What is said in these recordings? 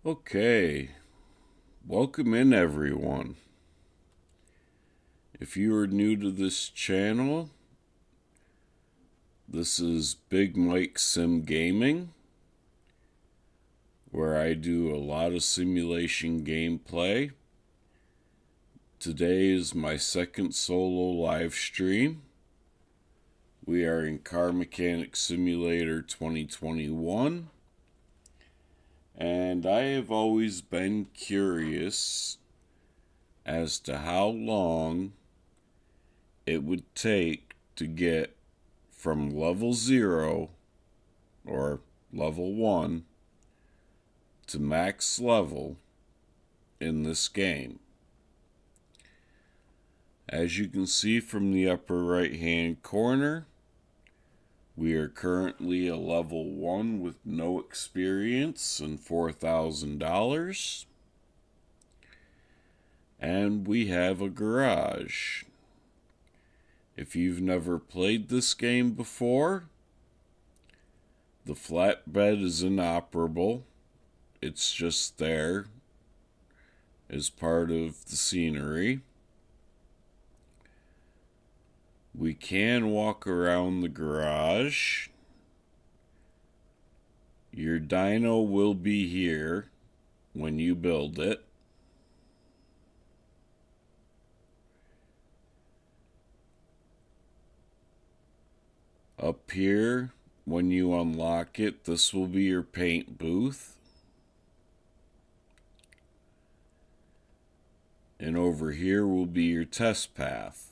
Okay, welcome in everyone. If you are new to this channel, this is Big Mike Sim Gaming, where I do a lot of simulation gameplay. Today is my second solo live stream. We are in Car Mechanic Simulator 2021. And I have always been curious as to how long it would take to get from level 0 or level 1 to max level in this game. As you can see from the upper right hand corner, we are currently a level 1 with no experience and $4,000. And we have a garage. If you've never played this game before, the flatbed is inoperable. It's just there as part of the scenery. We can walk around the garage. Your dyno will be here when you build it. Up here, when you unlock it, this will be your paint booth. And over here will be your test path.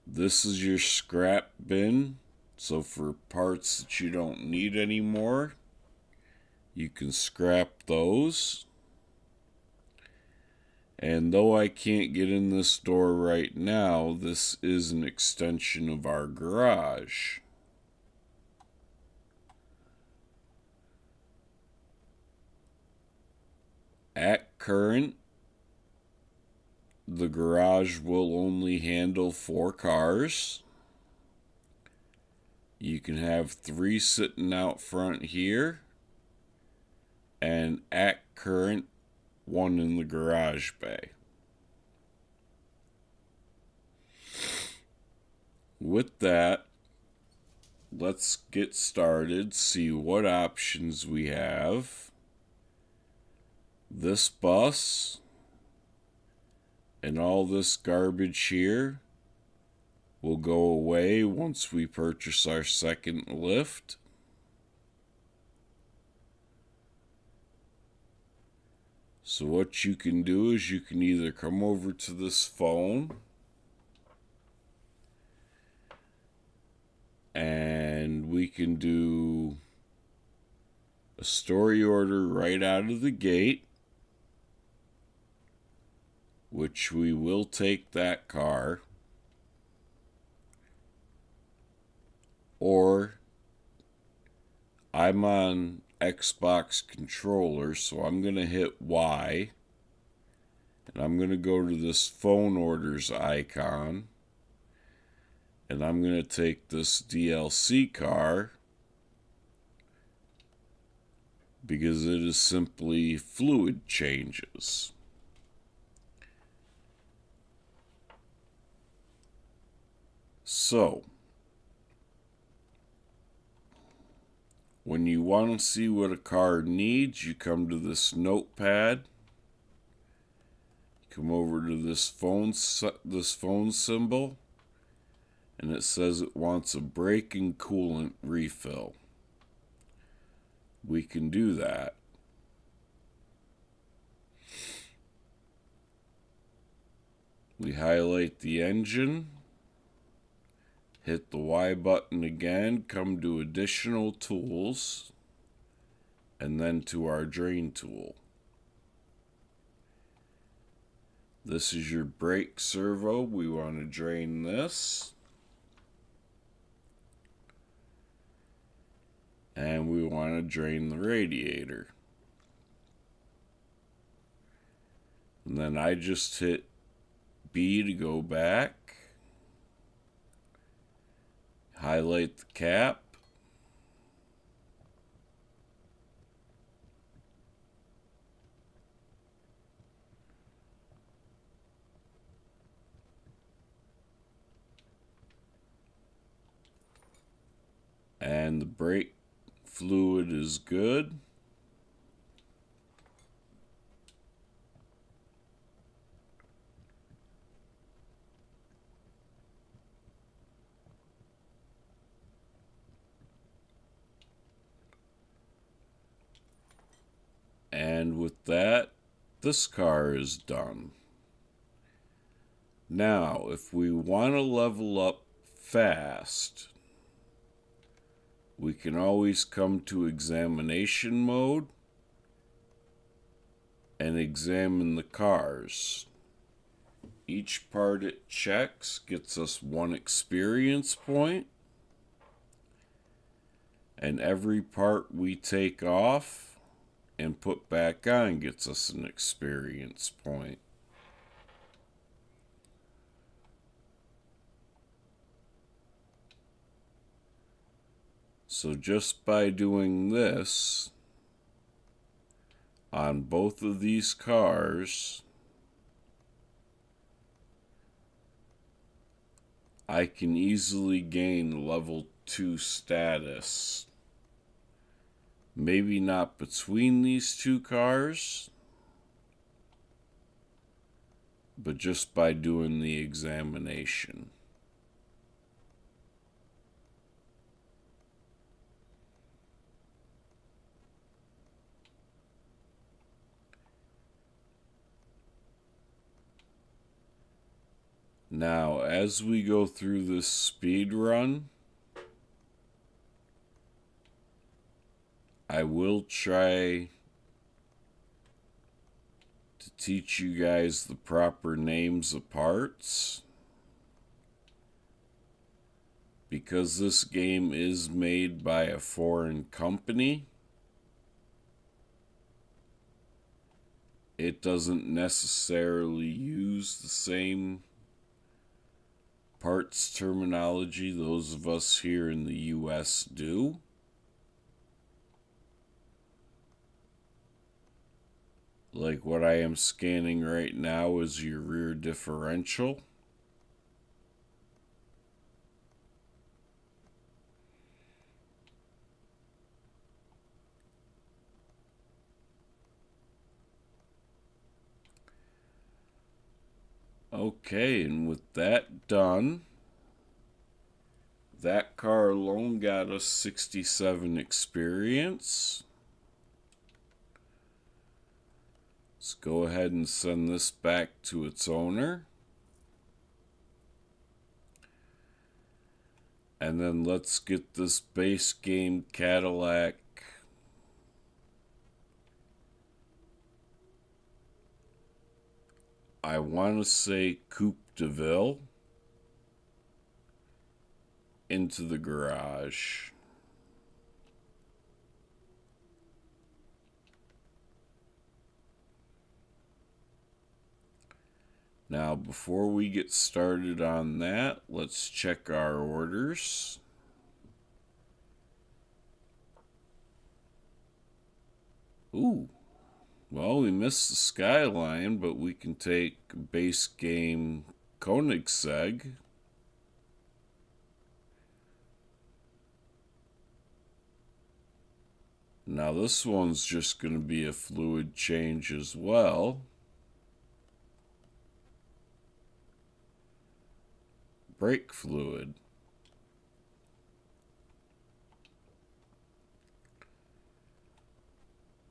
This is your scrap bin, so for parts that you don't need anymore, you can scrap those. And though I can't get in this door right now, this is an extension of our garage. At current, the garage will only handle 4 cars. You can have 3 sitting out front here, and at current, 1 in the garage bay. With that, let's get started, see what options we have. This bus and all this garbage here will go away once we purchase our second lift. So what you can do is you can either come over to this phone and we can do a story order right out of the gate, which we will take that car, or I'm on Xbox controller, so I'm going to hit Y, and I'm going to go to this phone orders icon, and I'm going to take this DLC car, because it is simply fluid changes. So, when you want to see what a car needs, you come to this notepad. Come over to this phone symbol, and it says it wants a brake and coolant refill. We can do that. We highlight the engine. Hit the Y button again, come to additional tools, and then to our drain tool. This is your brake servo. We want to drain this. And we want to drain the radiator. And then I just hit B to go back. Highlight the cap. And the brake fluid is good. And with that, this car is done. Now, if we want to level up fast, we can always come to examination mode and examine the cars. Each part it checks gets us 1 experience point, and every part we take off and put back on gets us an experience point. So just by doing this on both of these cars, I can easily gain level 2 status. Maybe not between these two cars, but just by doing the examination. Now, as we go through this speed run, I will try to teach you guys the proper names of parts, because this game is made by a foreign company. It doesn't necessarily use the same parts terminology those of us here in the US do. Like what I am scanning right now is your rear differential. Okay, and with that done, that car alone got us 67 experience. Let's go ahead and send this back to its owner. And then let's get this base game Cadillac I want to say Coupe de Ville into the garage. Now, before we get started on that, let's check our orders. Ooh. Well, we missed the Skyline, but we can take base game Koenigsegg. Now this one's just going to be a fluid change as well. Brake fluid.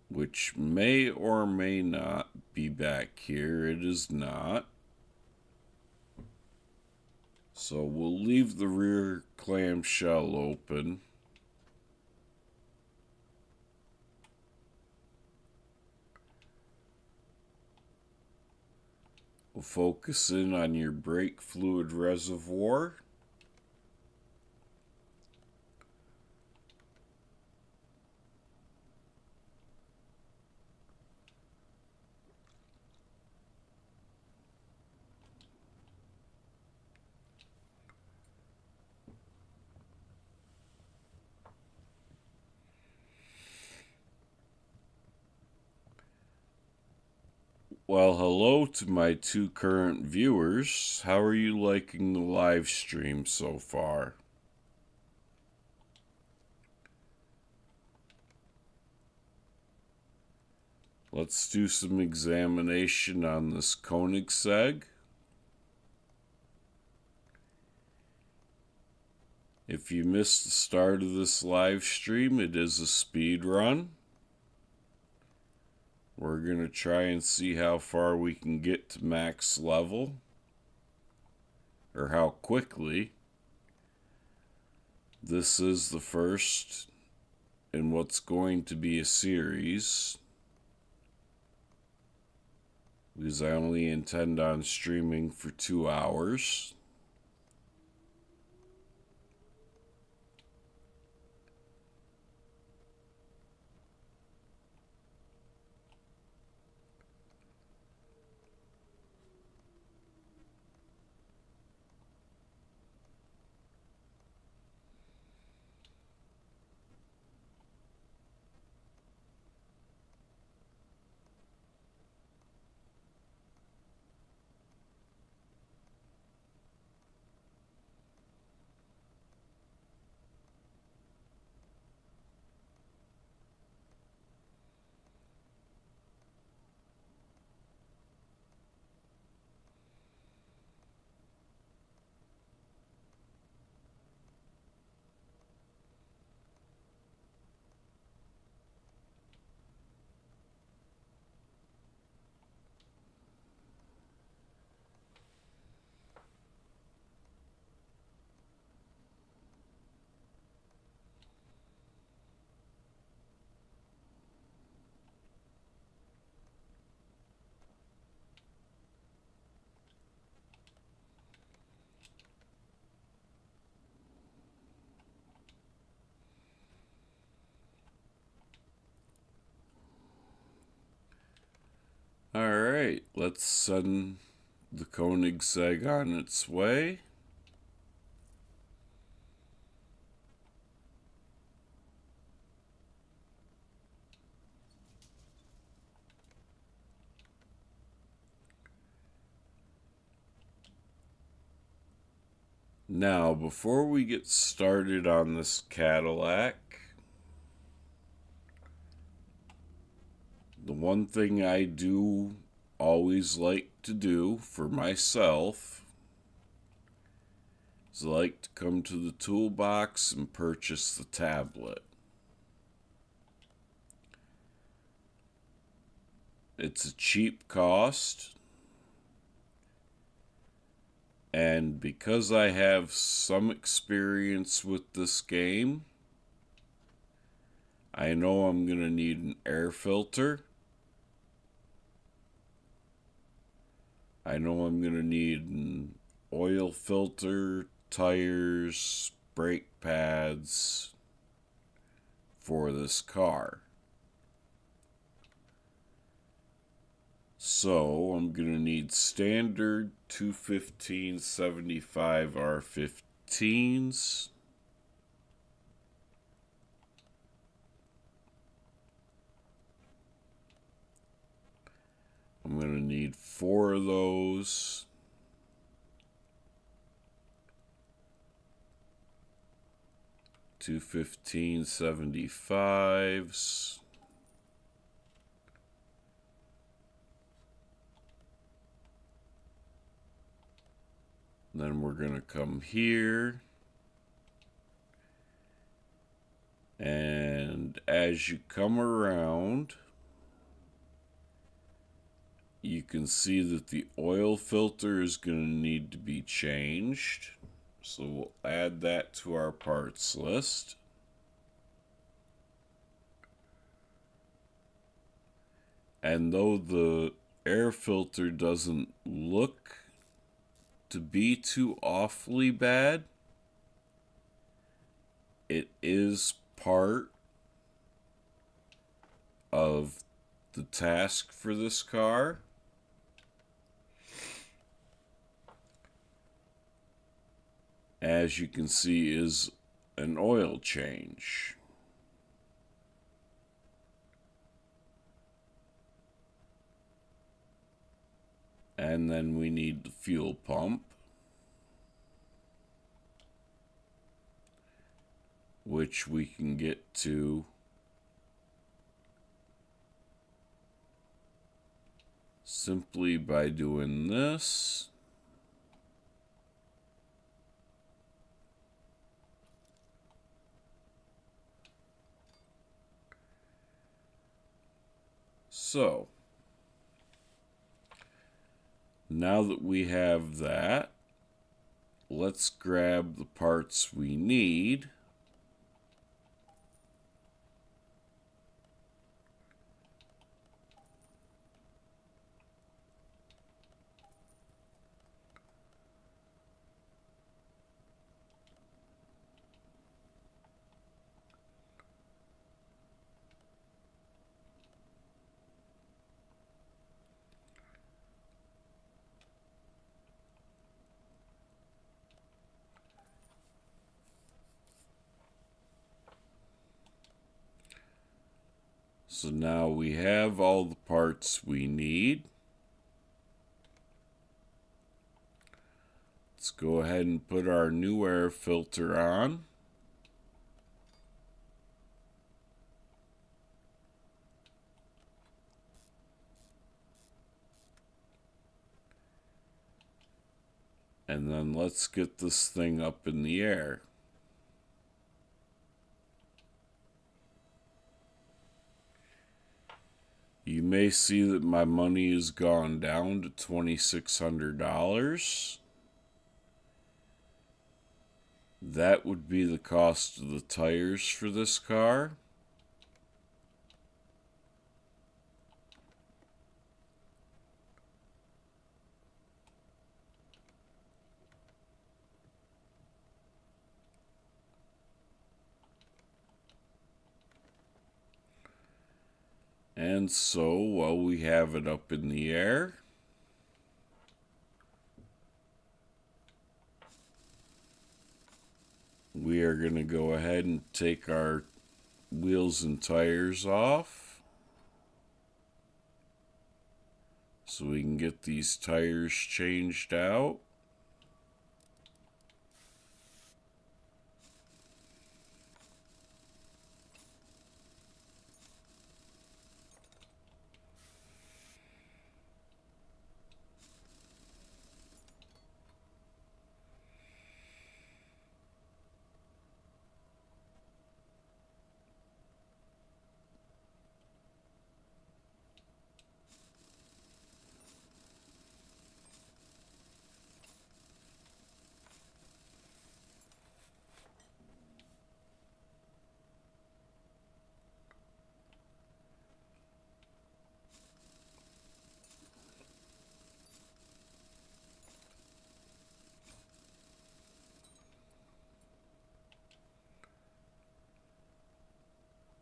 Which may or may not be back here. It is not. So we'll leave the rear clamshell open. We'll focus in on your brake fluid reservoir. Well, hello to my 2 current viewers. How are you liking the live stream so far? Let's do some examination on this Koenigsegg. If you missed the start of this live stream, it is a speed run. We're going to try and see how far we can get to max level, or how quickly. This is the first in what's going to be a series, because I only intend on streaming for 2 hours. Alright, let's send the Koenigsegg on its way. Now, before we get started on this Cadillac, the one thing I do always like to do for myself is I like to come to the toolbox and purchase the tablet. It's a cheap cost, and because I have some experience with this game, I know I'm going to need an air filter. I know I'm going to need an oil filter, tires, brake pads for this car. So I'm going to need standard 215/75 R15s. I'm going to need 4 of those. Two 15/75s. Then we're going to come here. And as you come around, you can see that the oil filter is going to need to be changed. So we'll add that to our parts list. And though the air filter doesn't look to be too awfully bad, it is part of the task for this car. As you can see, is an oil change. And then we need the fuel pump, which we can get to simply by doing this. So, now that we have that, let's grab the parts we need. So now we have all the parts we need. Let's go ahead and put our new air filter on. And then let's get this thing up in the air. You may see that my money has gone down to $2,600. That would be the cost of the tires for this car. And so, while we have it up in the air, we are going to go ahead and take our wheels and tires off so we can get these tires changed out.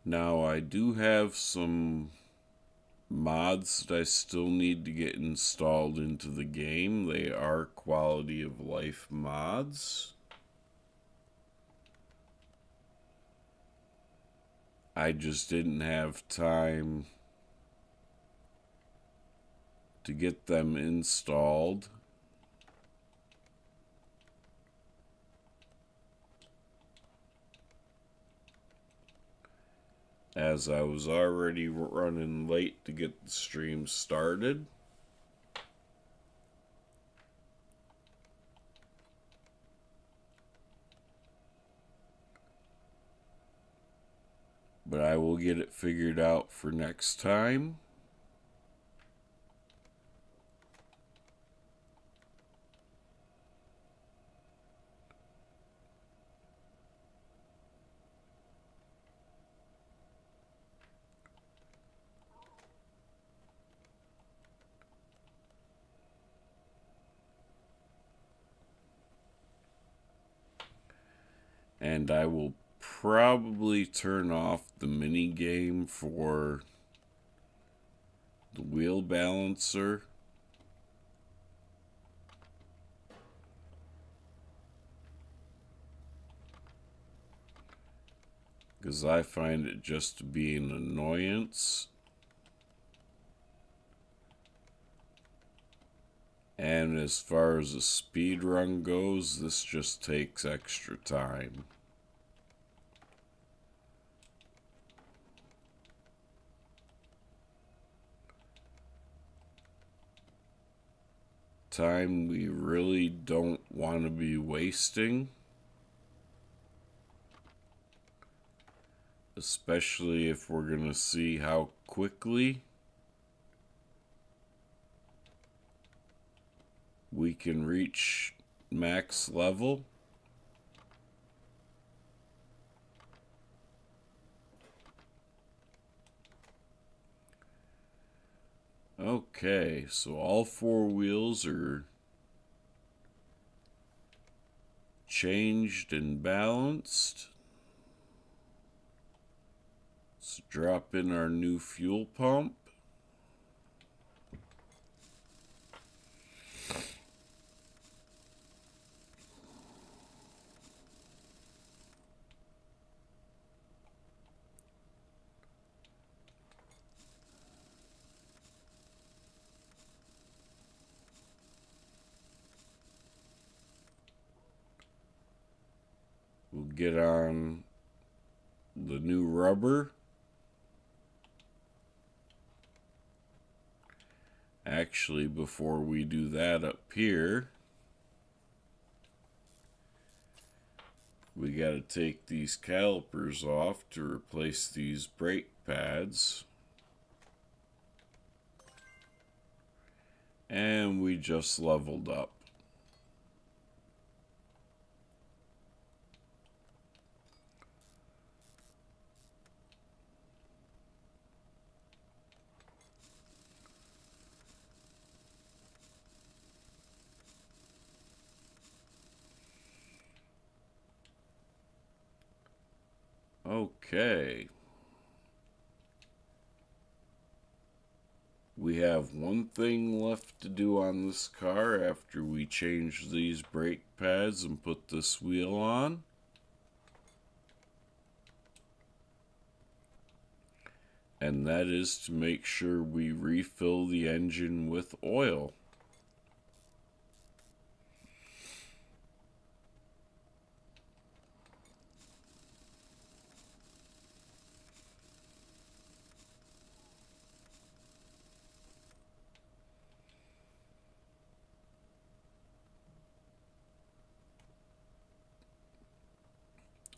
Now I do have some mods that I still need to get installed into the game. They are quality of life mods. I just didn't have time to get them installed. As I was already running late to get the stream started. But I will get it figured out for next time. And I will probably turn off the mini game for the wheel balancer, because I find it just to be an annoyance. And as far as a speed run goes, this just takes extra time. time we really don't want to be wasting, especially if we're going to see how quickly we can reach max level. Okay, so all four wheels are changed and balanced. Let's drop in our new fuel pump. We'll get on the new rubber. Actually, before we do that up here, we got to take these calipers off to replace these brake pads. And we just leveled up. Okay. We have one thing left to do on this car after we change these brake pads and put this wheel on. And that is to make sure we refill the engine with oil.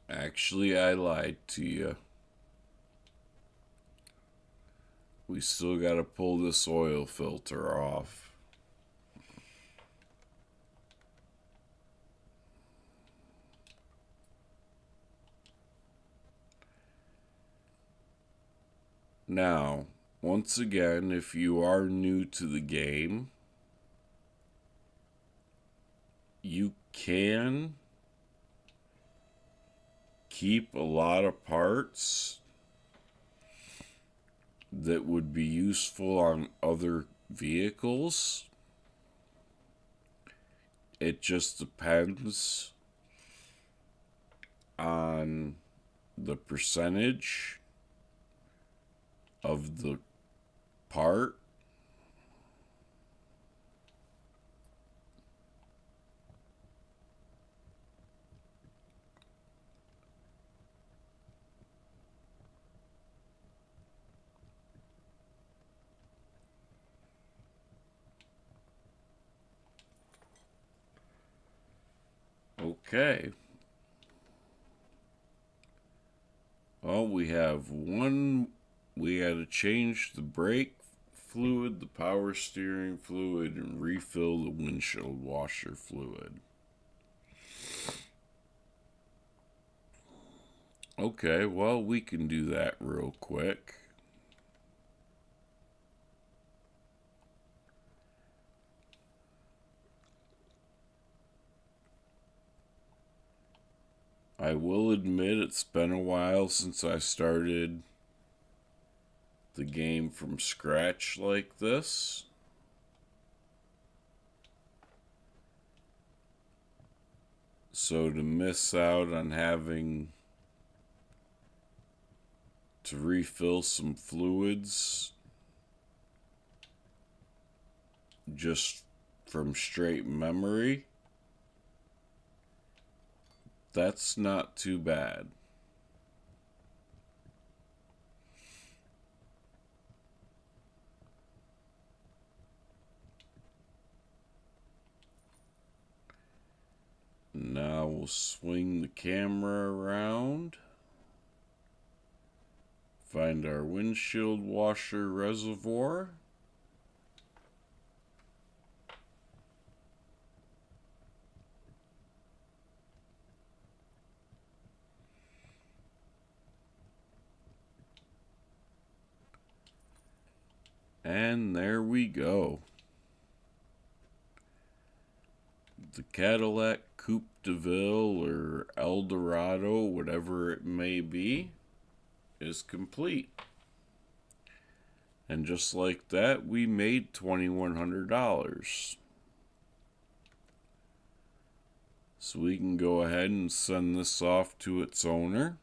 Actually, I lied to you. We still got to pull this oil filter off. Now, once again, if you are new to the game, you can keep a lot of parts that would be useful on other vehicles. It just depends on the percentage of the part. Okay. Well, we have one. We got to change the brake fluid, the power steering fluid, and refill the windshield washer fluid. Okay, well, we can do that real quick. I will admit it's been a while since I started the game from scratch like this. So to miss out on having to refill some fluids just from straight memory, that's not too bad. We'll swing the camera around. Find our windshield washer reservoir. And there we go. The Cadillac Coupe de Ville or Eldorado, whatever it may be, is complete. And just like that, we made $2,100. So we can go ahead and send this off to its owner.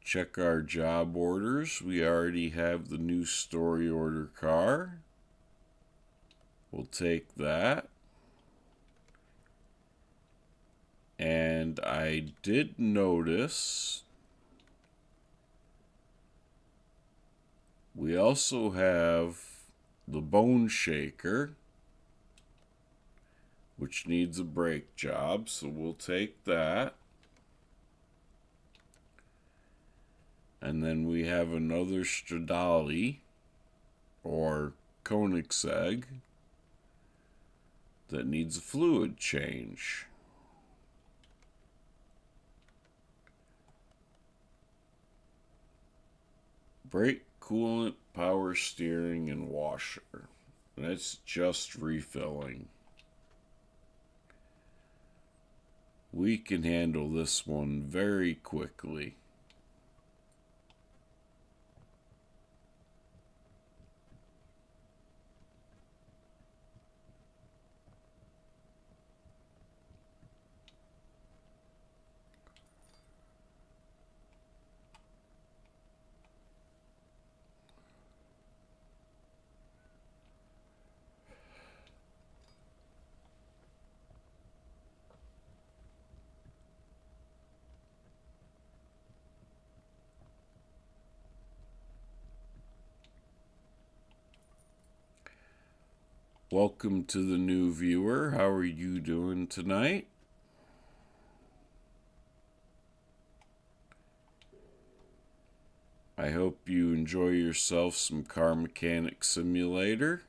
Check our job orders. We already have the new story order car. We'll take that. And I did notice we also have the bone shaker, which needs a brake job, so we'll take that. And then we have another Stradale, or Koenigsegg, that needs a fluid change. Brake, coolant, power steering, and washer. That's just refilling. We can handle this one very quickly. Welcome to the new viewer. How are you doing tonight? I hope you enjoy yourself some Car Mechanic Simulator.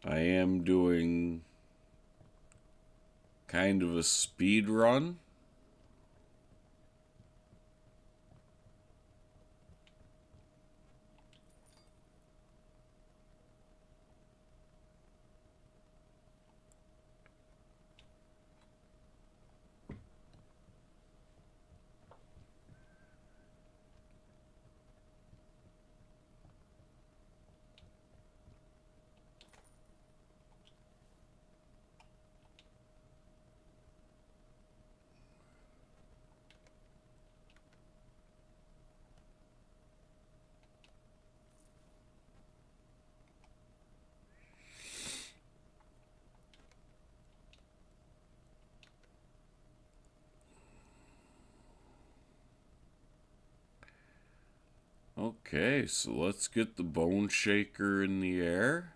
I am doing kind of a speed run. Okay, so let's get the bone shaker in the air.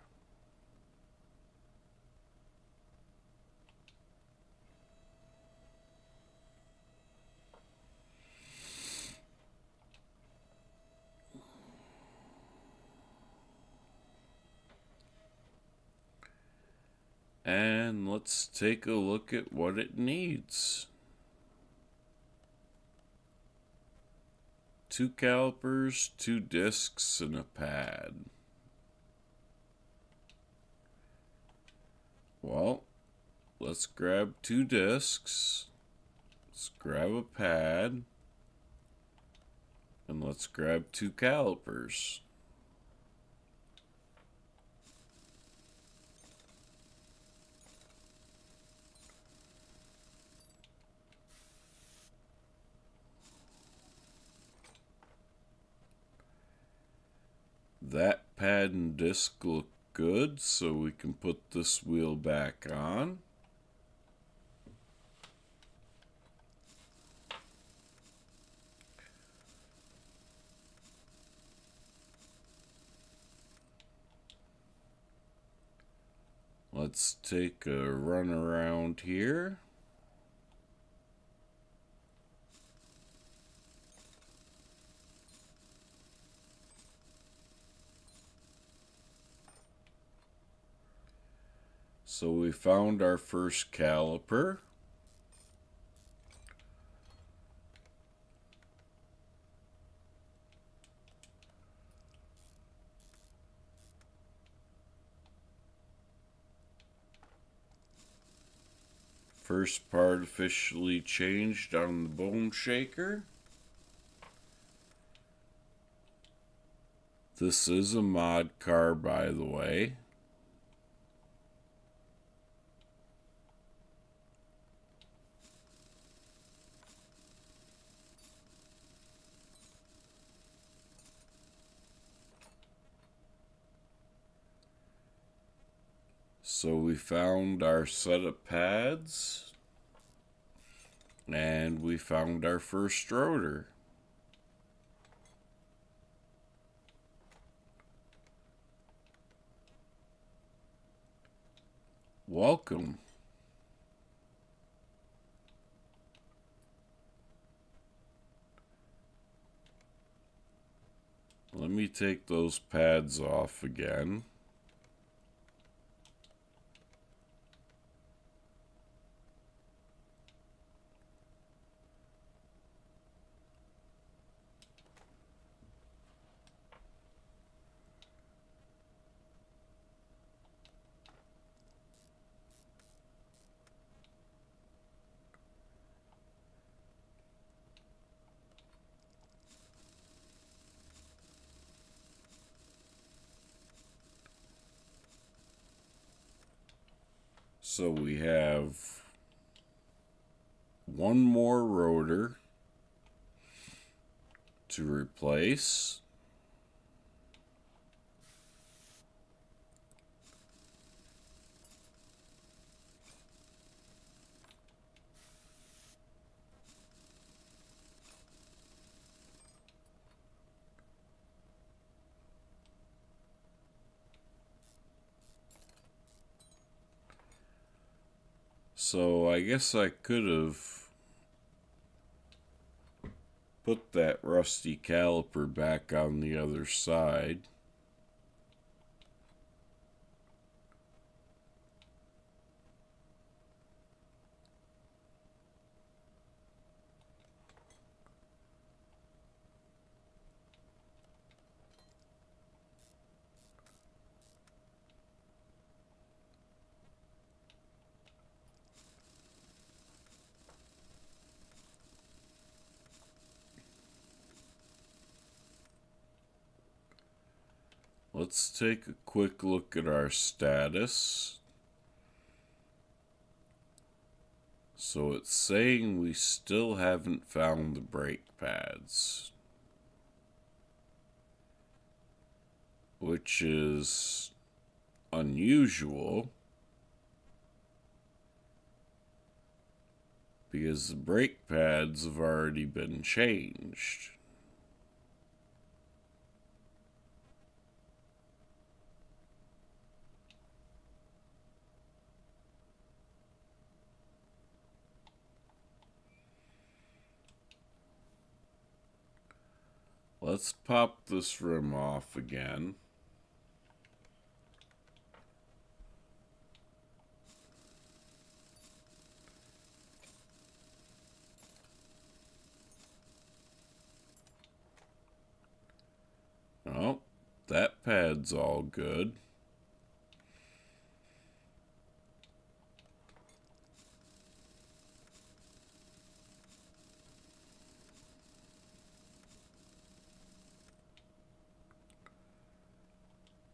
And let's take a look at what it needs. 2 calipers, 2 discs, and a pad. Well, let's grab 2 discs, let's grab a pad, and let's grab 2 calipers. That pad and disc look good, so we can put this wheel back on. Let's take a run around here. So we found our first caliper. First part officially changed on the bone shaker. This is a mod car, by the way. So we found our set of pads, and we found our first rotor. Welcome. Let me take those pads off again. So we have one more rotor to replace. So I guess I could have put that rusty caliper back on the other side. Let's take a quick look at our status. So it's saying we still haven't found the brake pads, which is unusual because the brake pads have already been changed. Let's pop this rim off again. Oh, that pad's all good.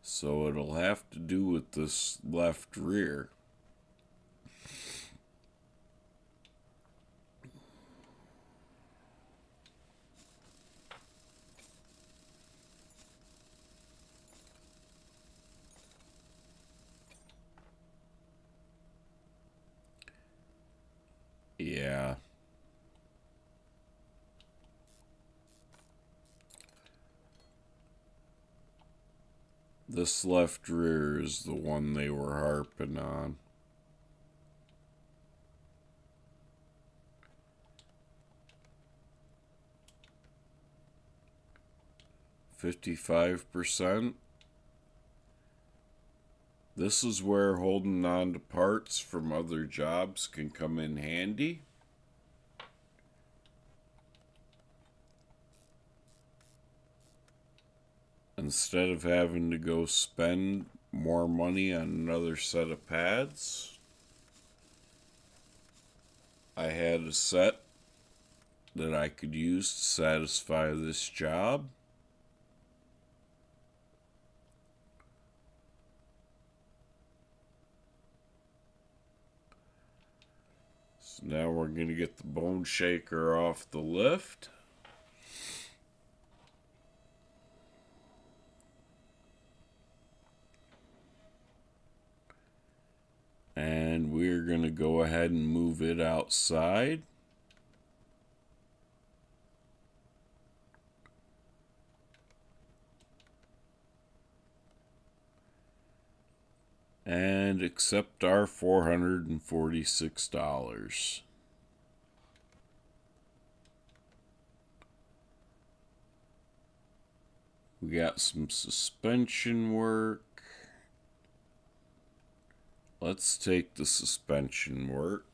So it'll have to do with this left rear. Yeah. This left rear is the one they were harping on. %55. This is where holding on to parts from other jobs can come in handy. Instead of having to go spend more money on another set of pads, I had a set that I could use to satisfy this job. So now we're going to get the bone shaker off the lift. And we're going to go ahead and move it outside. And accept our $446. We got some suspension work. Let's take the suspension work.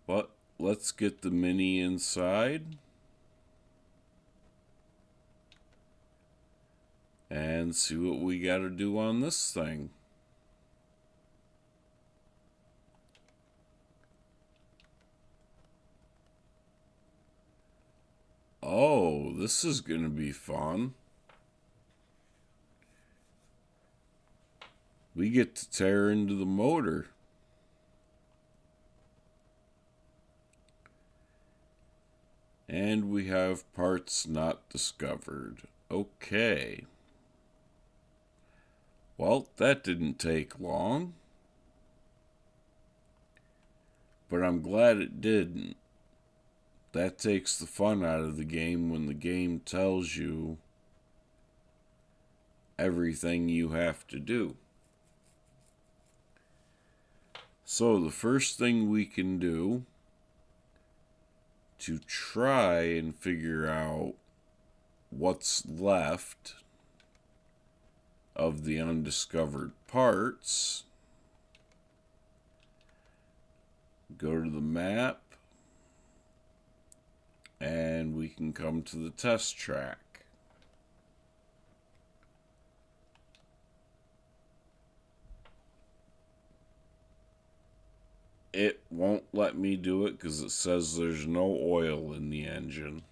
But let's get the Mini inside. And see what we got to do on this thing. Oh, this is going to be fun. We get to tear into the motor. And we have parts not discovered. Okay. Well, that didn't take long. But I'm glad it didn't. That takes the fun out of the game when the game tells you everything you have to do. So the first thing we can do to try and figure out what's left of the undiscovered parts, go to the map, and we can come to the test track. It won't let me do it because it says there's no oil in the engine.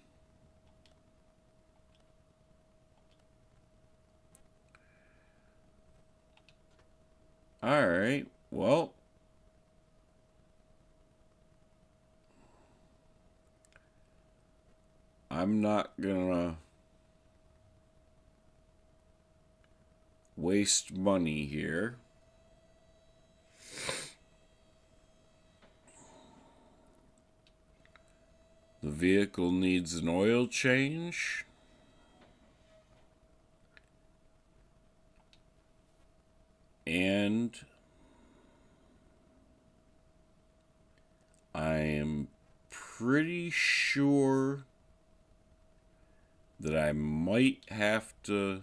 Alright, well, I'm not gonna waste money here. The vehicle needs an oil change. And I am pretty sure that I might have to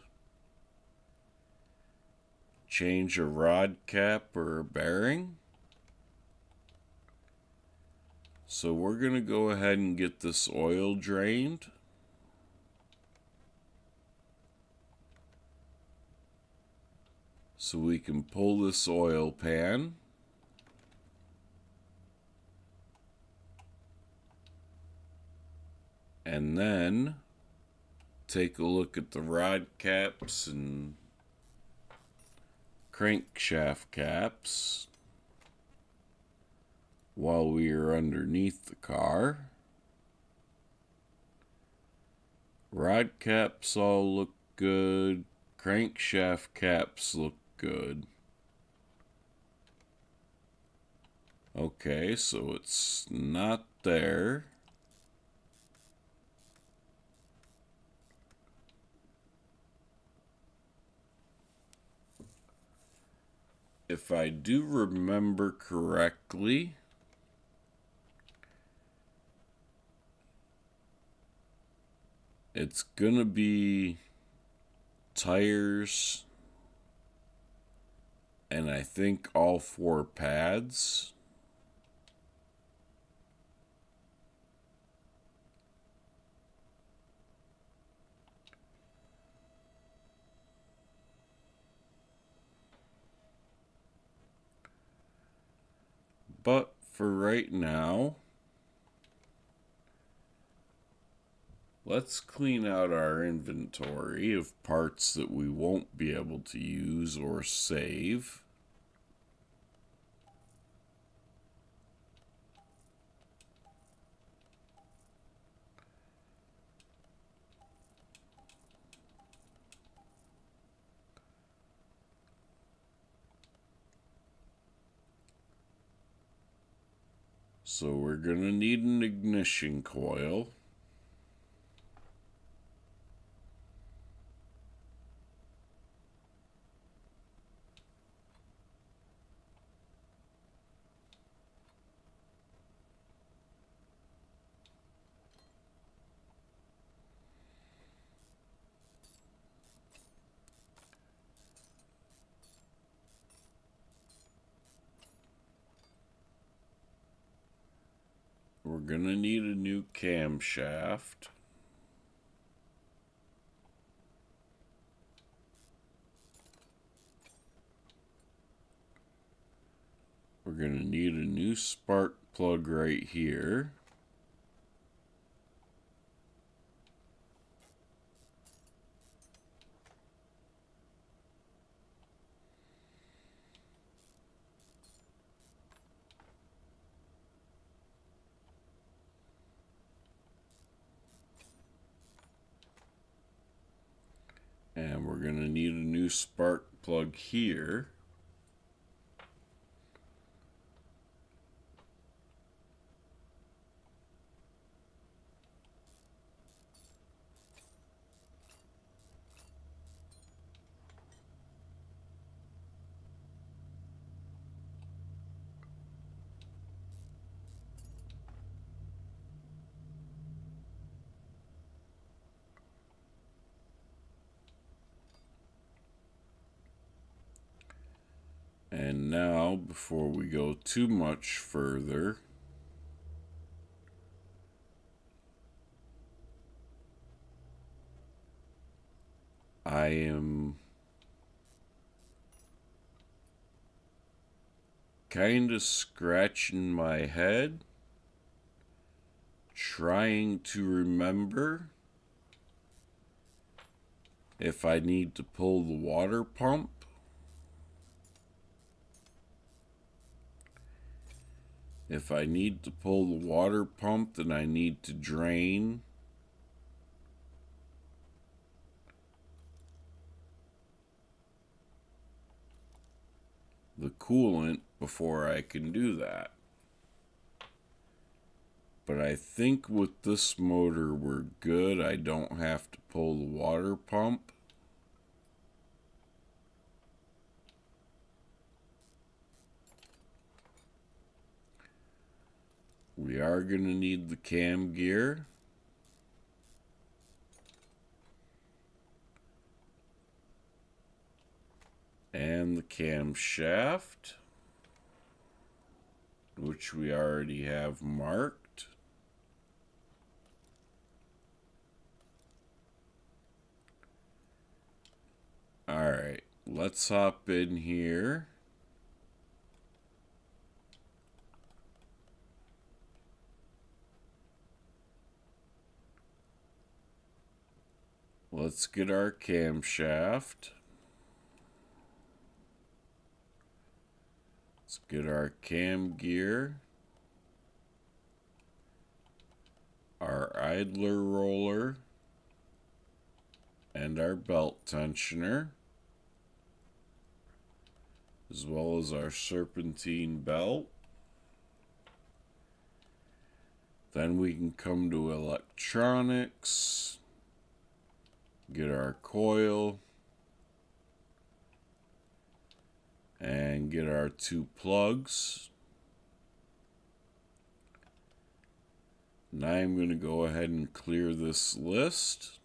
change a rod cap or a bearing. So we're going to go ahead and get this oil drained. So we can pull this oil pan. And then take a look at the rod caps and crankshaft caps while we are underneath the car. Rod caps all look good. Crankshaft caps look good. Okay, so it's not there. if I do remember correctly, it's gonna be tires and I think all 4 pads. But for right now, let's clean out our inventory of parts that we won't be able to use or save. So we're going to need an ignition coil. We're going to need a new camshaft. We're going to need a new spark plug right here. And we're going to need a new spark plug here. And now, before we go too much further, I am kind of scratching my head, trying to remember if I need to pull the water pump. If I need to pull the water pump, then I need to drain the coolant before I can do that. But I think with this motor we're good. I don't have to pull the water pump. We are going to need the cam gear. And the camshaft, which we already have marked. Alright, let's hop in here. Let's get our camshaft. Let's get our cam gear. Our idler roller. And our belt tensioner. As well as our serpentine belt. Then we can come to electronics. Get our coil. And and get our 2 plugs. Now I'm going to go ahead and clear this list.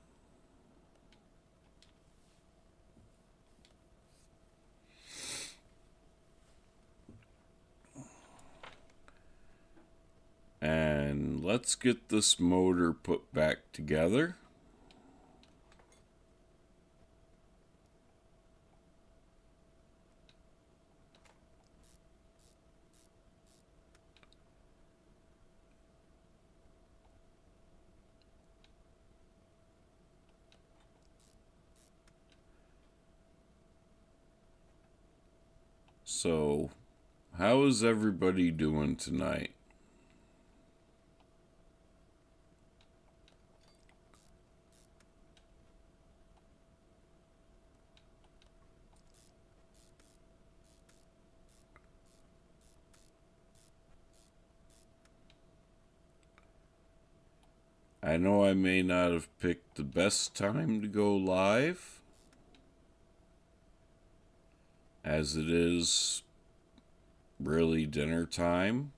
And let's get this motor put back together. So, how is everybody doing tonight? I know I may not have picked the best time to go live, as it is really dinner time,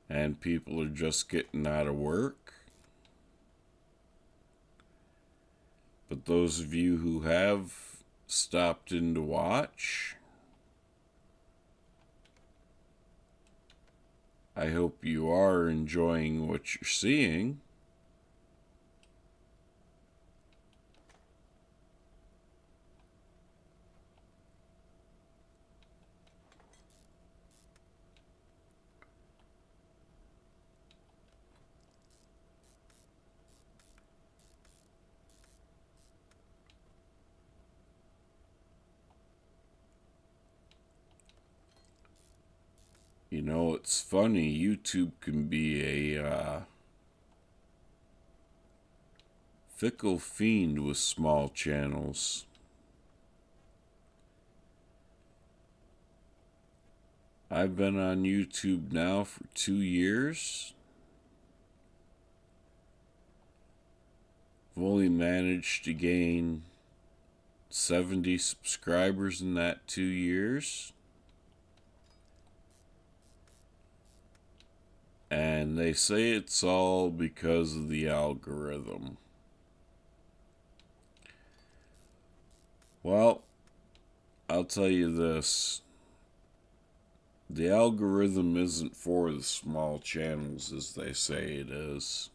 and people are just getting out of work. But those of you who have stopped in to watch, I hope you are enjoying what you're seeing. You know, it's funny, YouTube can be a fickle fiend with small channels. I've been on YouTube now for 2 years. I've only managed to gain 70 subscribers in that 2 years. And they say it's all because of the algorithm. Well, I'll tell you this. The algorithm isn't for the small channels as they say it is.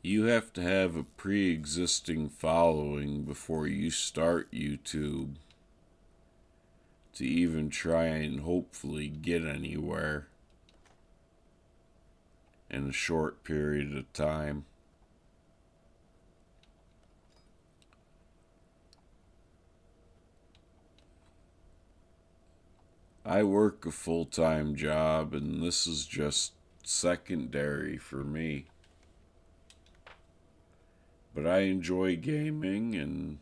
You have to have a pre-existing following before you start YouTube to even try and hopefully get anywhere in a short period of time. I work a full-time job, and this is just secondary for me. But I enjoy gaming, and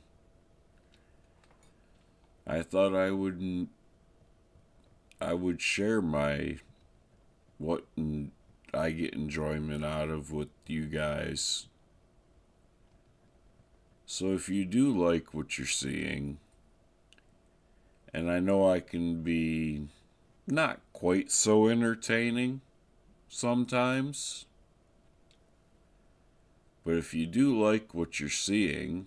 I thought I would share what I get enjoyment out of with you guys. So if you do like what you're seeing, and I know I can be not quite so entertaining sometimes, but if you do like what you're seeing,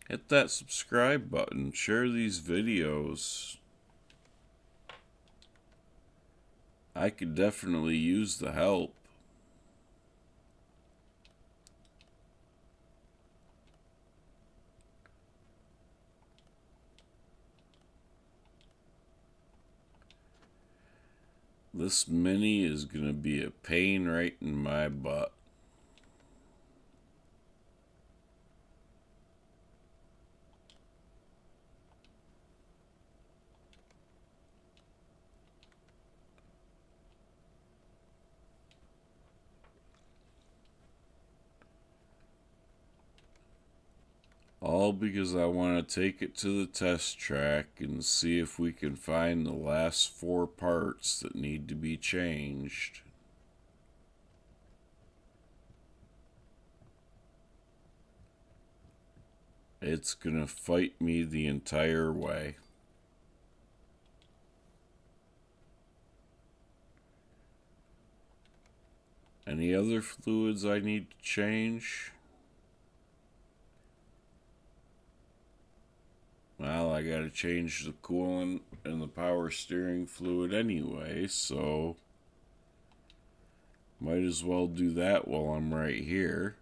hit that subscribe button, share these videos. I could definitely use the help. This mini is going to be a pain right in my butt. All because I want to take it to the test track and see if we can find the last 4 parts that need to be changed. it's going to fight me the entire way. Any other fluids I need to change? Well, I got to change the coolant and the power steering fluid anyway, so might as well do that while I'm right here.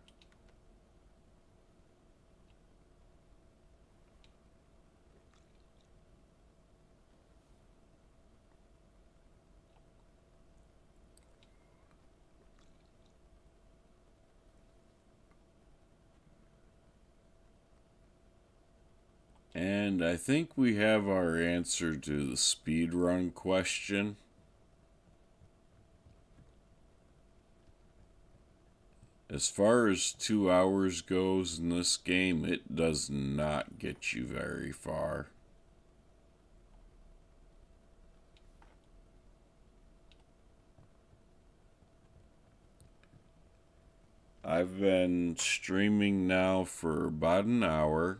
And I think we have our answer to the speed run question. As far as 2 hours goes in this game, it does not get you very far. I've been streaming now for about an hour.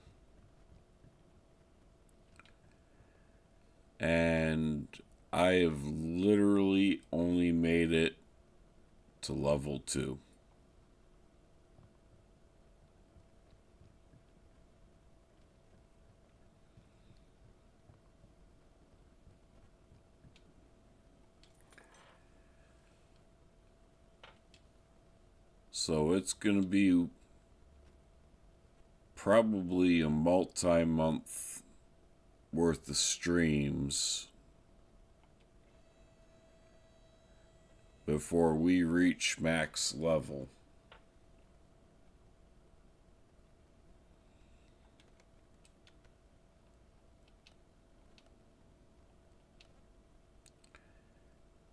And I have literally only made it to level 2. So it's going to be probably a multi-month worth of streams before we reach max level.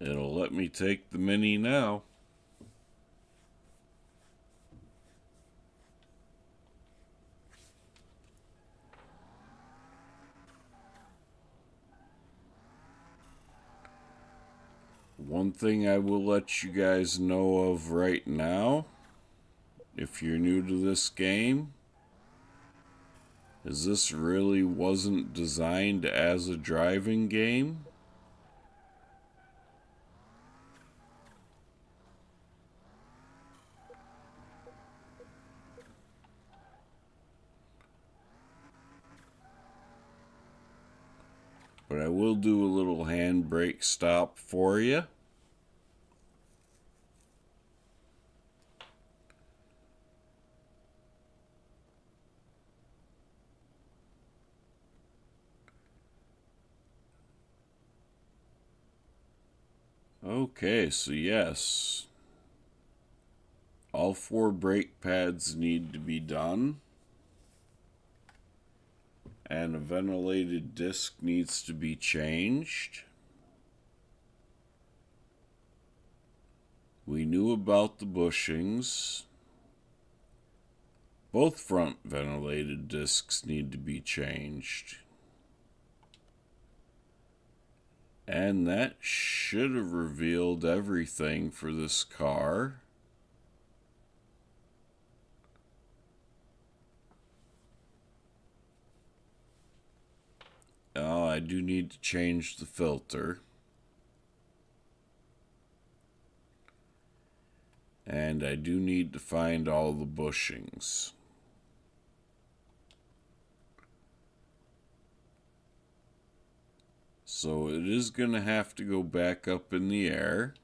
It'll let me take the Mini now. One thing I will let you guys know of right now, if you're new to this game, is this really wasn't designed as a driving game. But I will do a little handbrake stop for you. Okay, so yes, all 4 brake pads need to be done, and a ventilated disc needs to be changed. We knew about the bushings. Both front ventilated discs need to be changed. And that should have revealed everything for this car. Oh, I do need to change the filter. And I do need to find all the bushings. So it is going to have to go back up in the air.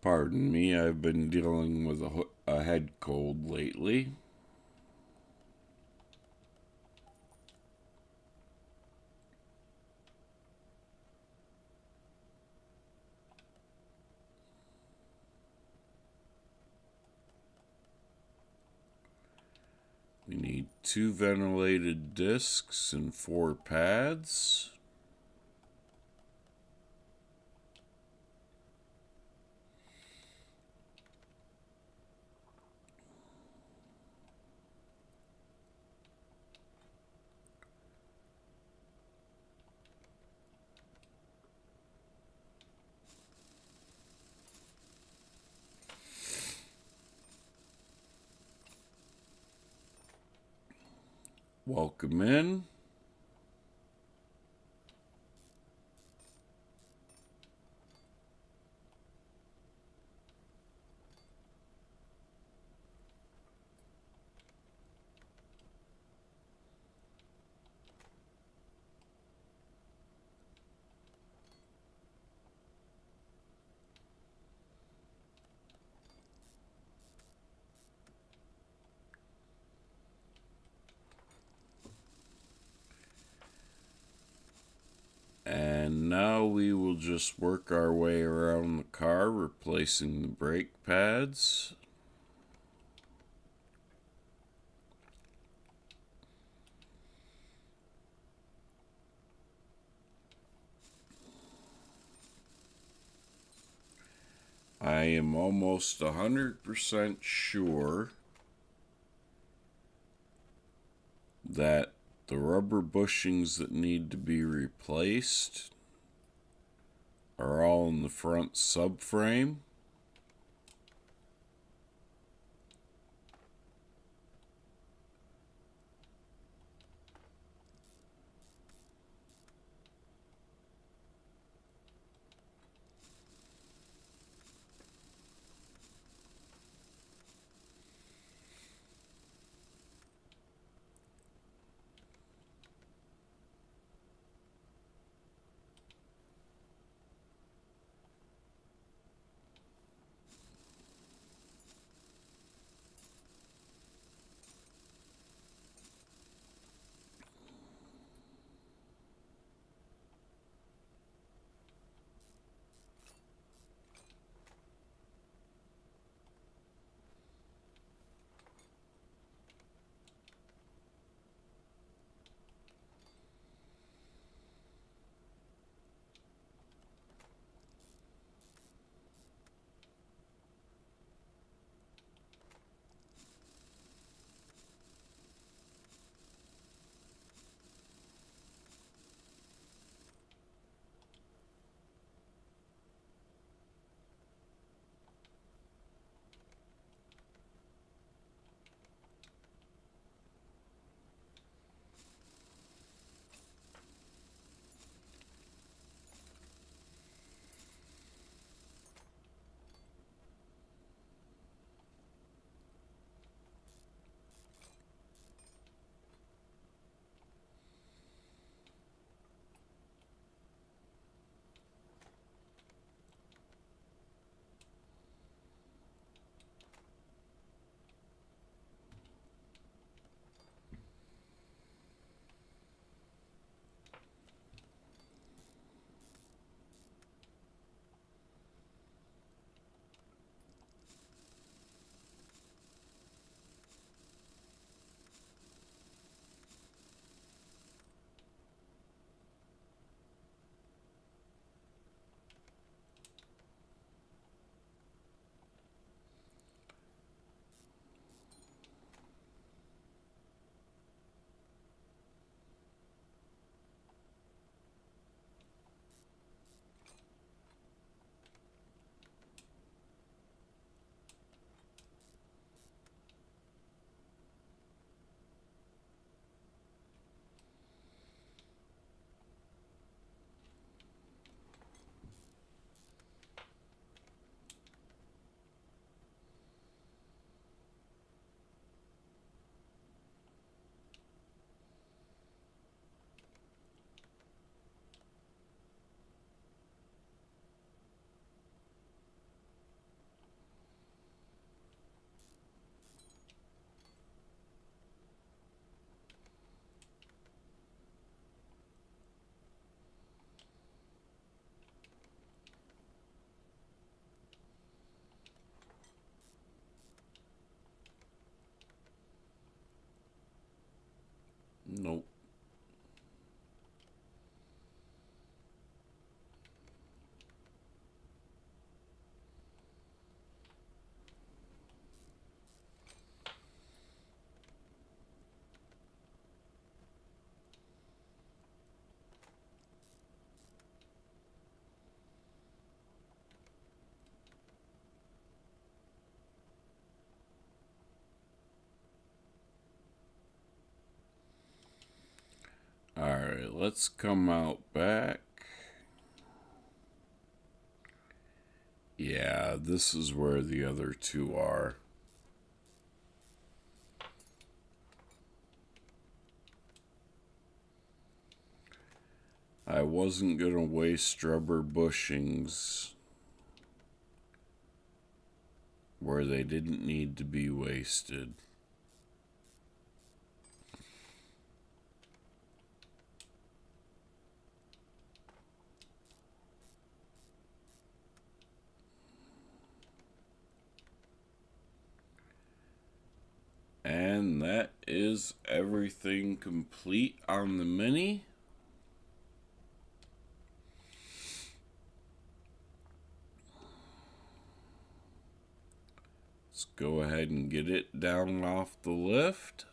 Pardon me, I've been dealing with a head cold lately. We need 2 ventilated discs and 4 pads. Welcome in. And now we will just work our way around the car, replacing the brake pads. I am almost 100% sure that the rubber bushings that need to be replaced are all in the front subframe. let's come out back. Yeah, this is where the other two are. I wasn't going to waste rubber bushings where they didn't need to be wasted. And that is everything complete on the Mini. Let's go ahead and get it down off the lift.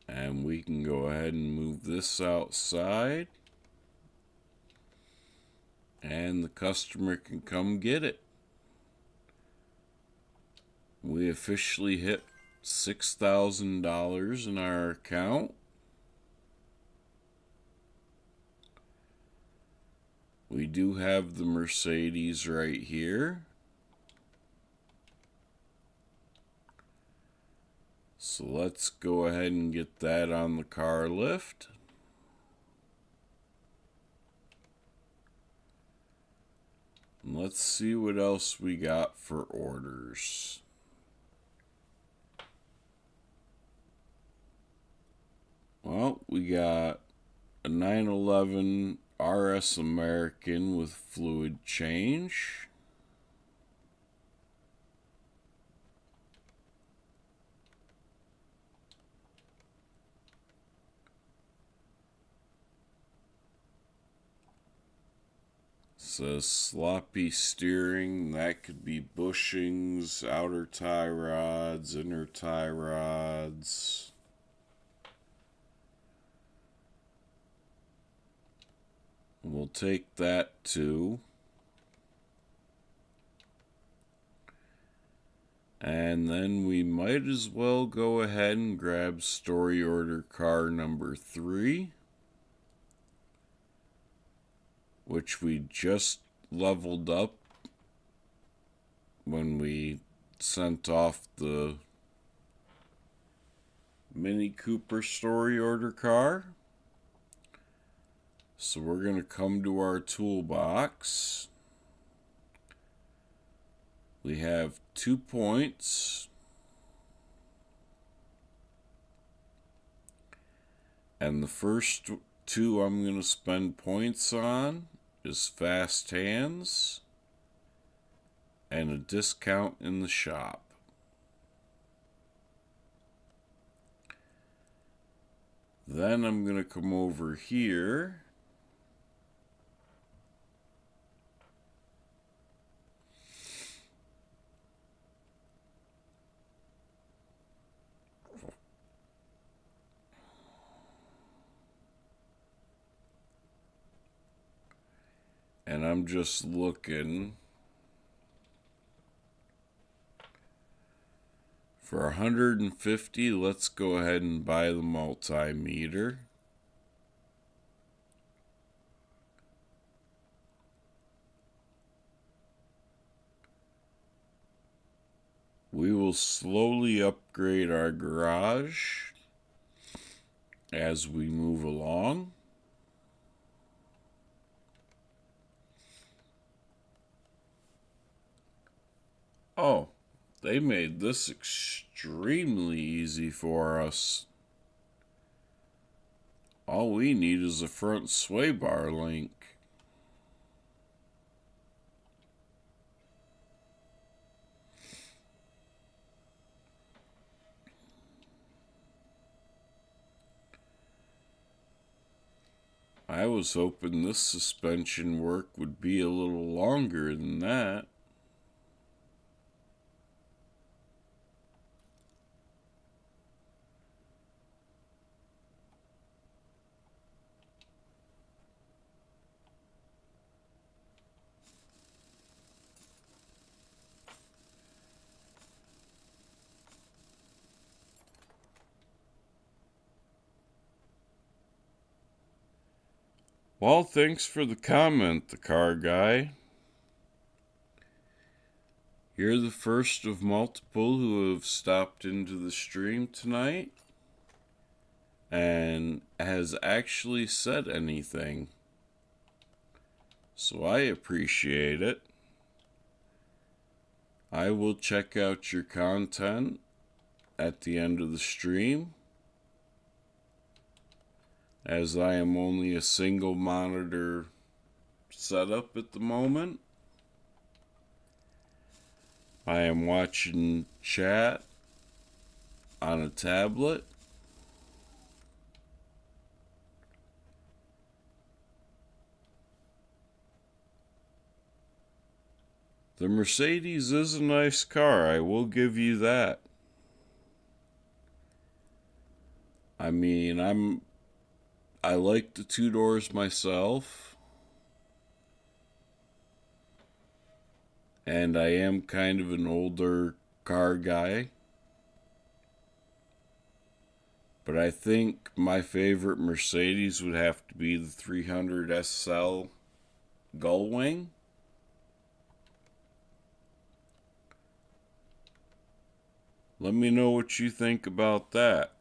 And we can go ahead and move this outside. And the customer can come get it. We officially hit $6,000 in our account. We do have the Mercedes right here. So let's go ahead and get that on the car lift. And let's see what else we got for orders. Well, we got a 911 RS American with fluid change. Says sloppy steering. That could be bushings, outer tie rods, inner tie rods. We'll take that too. And then we might as well go ahead and grab story order car number 3, which we just leveled up when we sent off the Mini Cooper story order car. So we're going to come to our toolbox. We have 2 points. And the first 2 I'm going to spend points on is fast hands and a discount in the shop. Then I'm going to come over here and I'm just looking for 150. Let's go ahead and buy the multimeter. We will slowly upgrade our garage as we move along. Oh, they made this extremely easy for us. All we need is a front sway bar link. I was hoping this suspension work would be a little longer than that. Well, thanks for the comment, the car guy. You're the first of multiple who have stopped into the stream tonight and has actually said anything. So I appreciate it. I will check out your content at the end of the stream, as I am only a single monitor setup at the moment. I am watching chat on a tablet. The Mercedes is a nice car, I will give you that. I mean, I like the two doors myself, and I am kind of an older car guy, but I think my favorite Mercedes would have to be the 300 SL Gullwing. Let me know what you think about that.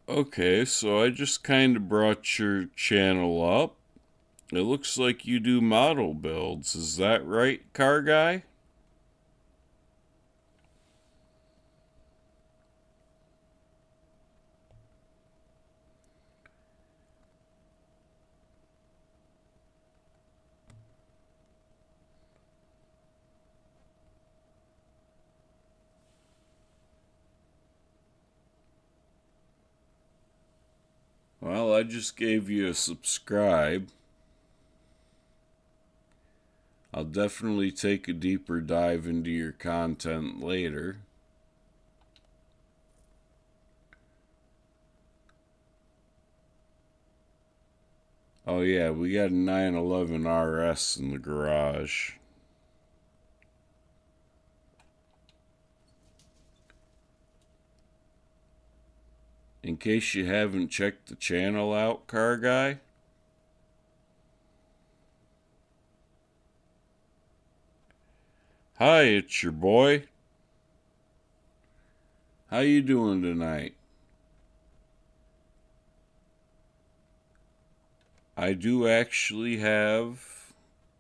Okay, so I just kind of brought your channel up. It looks like you do model builds. Is that right, car guy? Well, I just gave you a subscribe. I'll definitely take a deeper dive into your content later. Oh yeah, we got a 911 RS in the garage. In case you haven't checked the channel out, car guy. Hi, it's your boy. How you doing tonight? I do actually have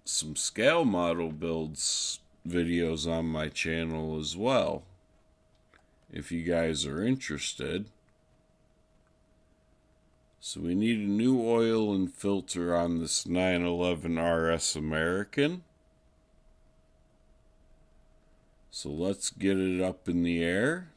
some scale model builds videos on my channel as well, if you guys are interested. So we need a new oil and filter on this 911 RS American. So let's get it up in the air.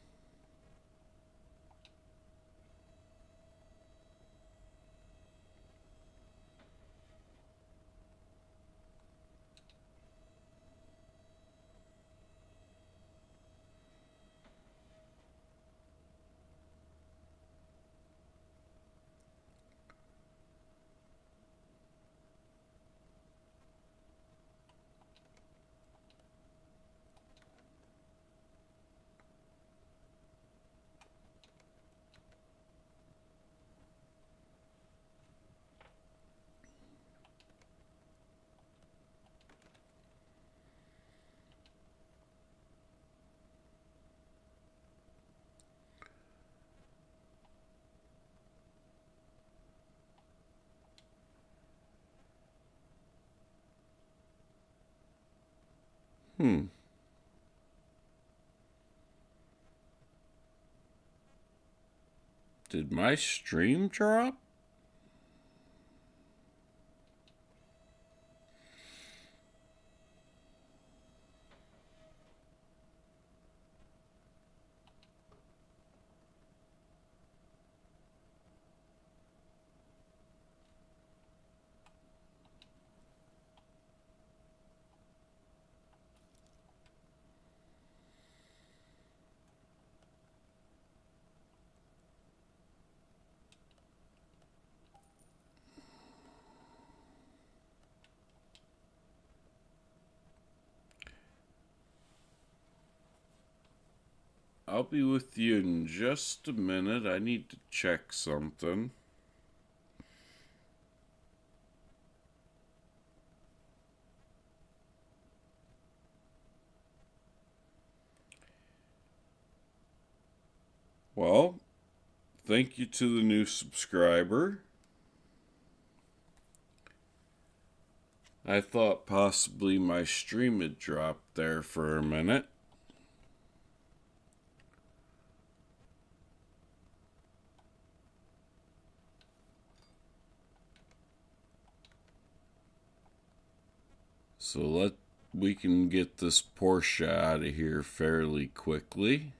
Did my stream drop? I'll be with you in just a minute. I need to check something. Well, thank you to the new subscriber. I thought possibly my stream had dropped there for a minute. So we can get this Porsche out of here fairly quickly,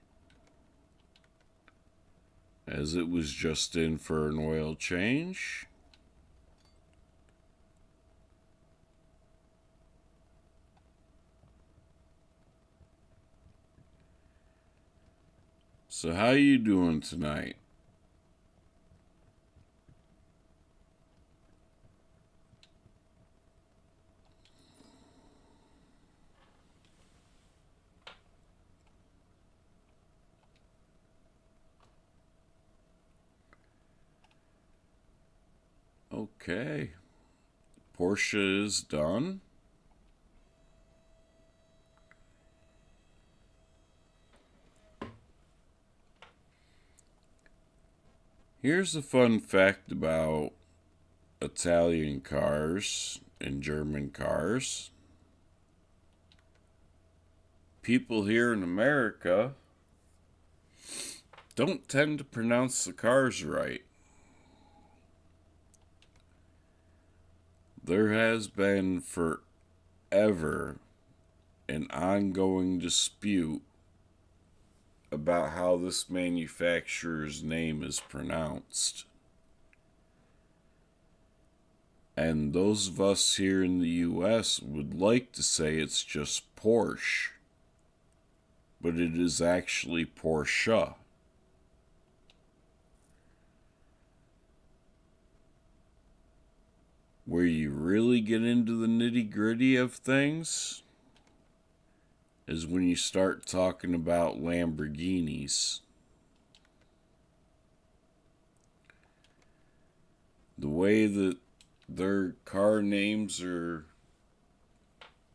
as it was just in for an oil change. So how you doing tonight? Okay. Porsche is done. Here's a fun fact about Italian cars and German cars. People here in America don't tend to pronounce the cars right. There has been forever an ongoing dispute about how this manufacturer's name is pronounced. And those of us here in the US would like to say it's just Porsche, but it is actually Porsche. Where you really get into the nitty-gritty of things is when you start talking about Lamborghinis. The way that their car names are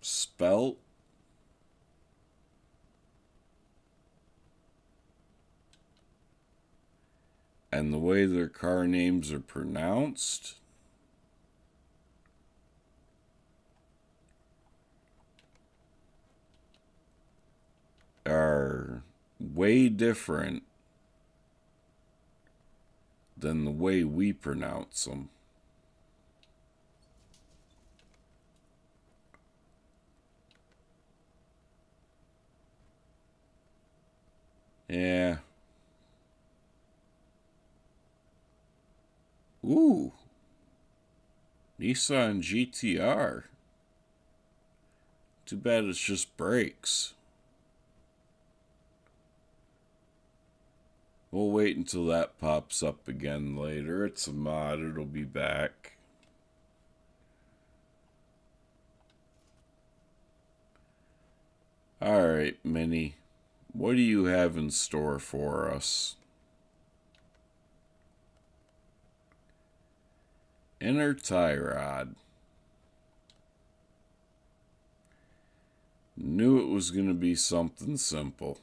spelt and the way their car names are pronounced are way different than the way we pronounce them. Yeah. Ooh. Nissan GTR. Too bad it's just brakes. We'll wait until that pops up again later. It's a mod, it'll be back. Alright, Minnie. What do you have in store for us? Inner tie rod. Knew it was going to be something simple.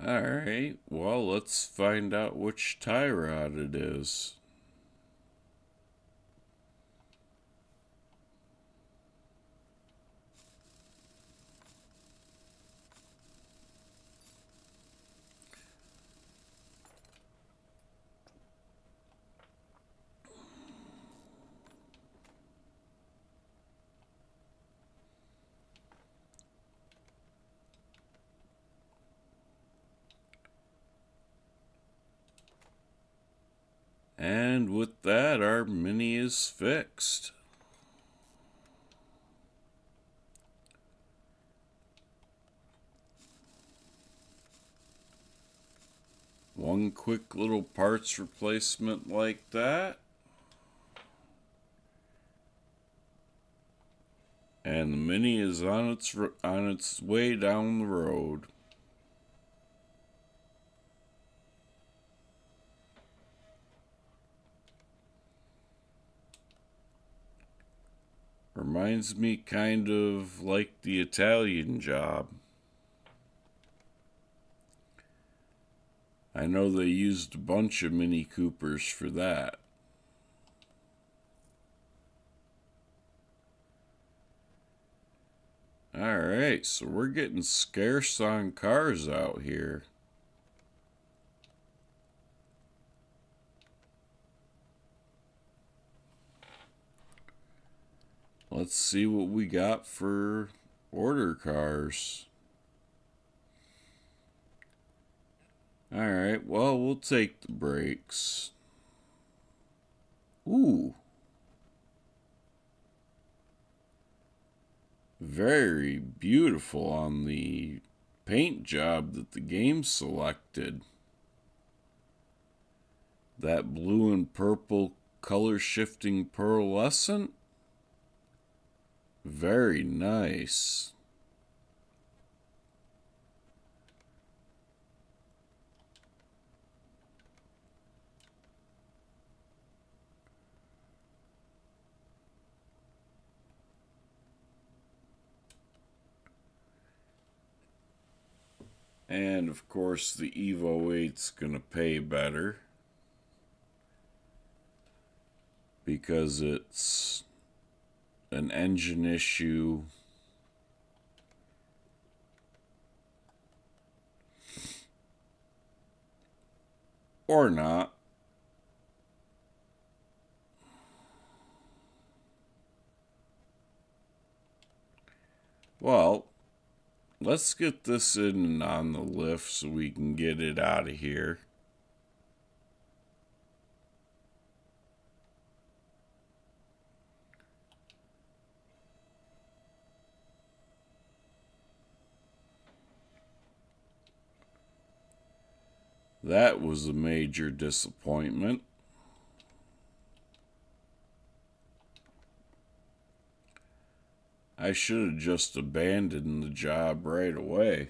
Alright, well, let's find out which tie rod it is. And with that, our Mini is fixed. One quick little parts replacement like that. And the Mini is on its way down the road. Reminds me kind of like the Italian Job. I know they used a bunch of Mini Coopers for that. Alright, so we're getting scarce on cars out here. Let's see what we got for order cars. Alright, well, we'll take the brakes. Ooh. Very beautiful on the paint job that the game selected. That blue and purple color shifting pearlescent. Very nice. And of course the Evo 8's gonna pay better because it's an engine issue. Or not. Well, let's get this in and on the lift so we can get it out of here. That was a major disappointment. I should have just abandoned the job right away.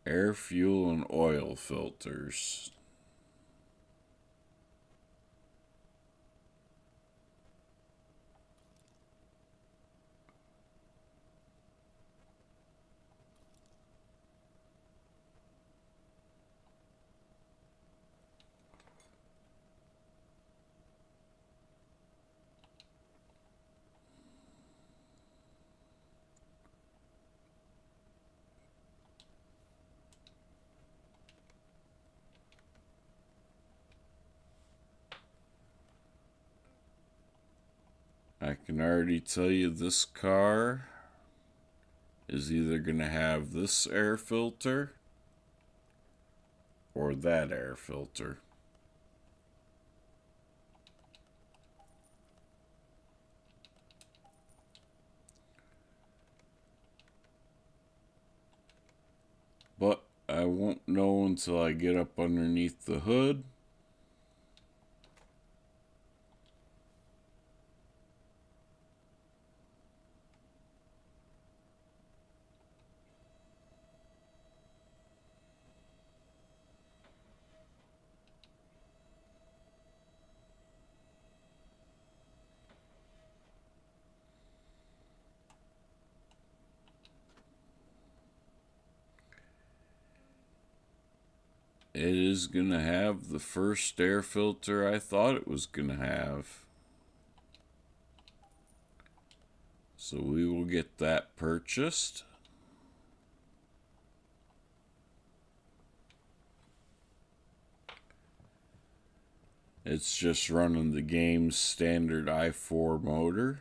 Air, fuel, and oil filters. I can already tell you this car is either going to have this air filter or that air filter. But I won't know until I get up underneath the hood. It is going to have the first air filter I thought it was going to have. So we will get that purchased. It's just running the game's standard i4 motor.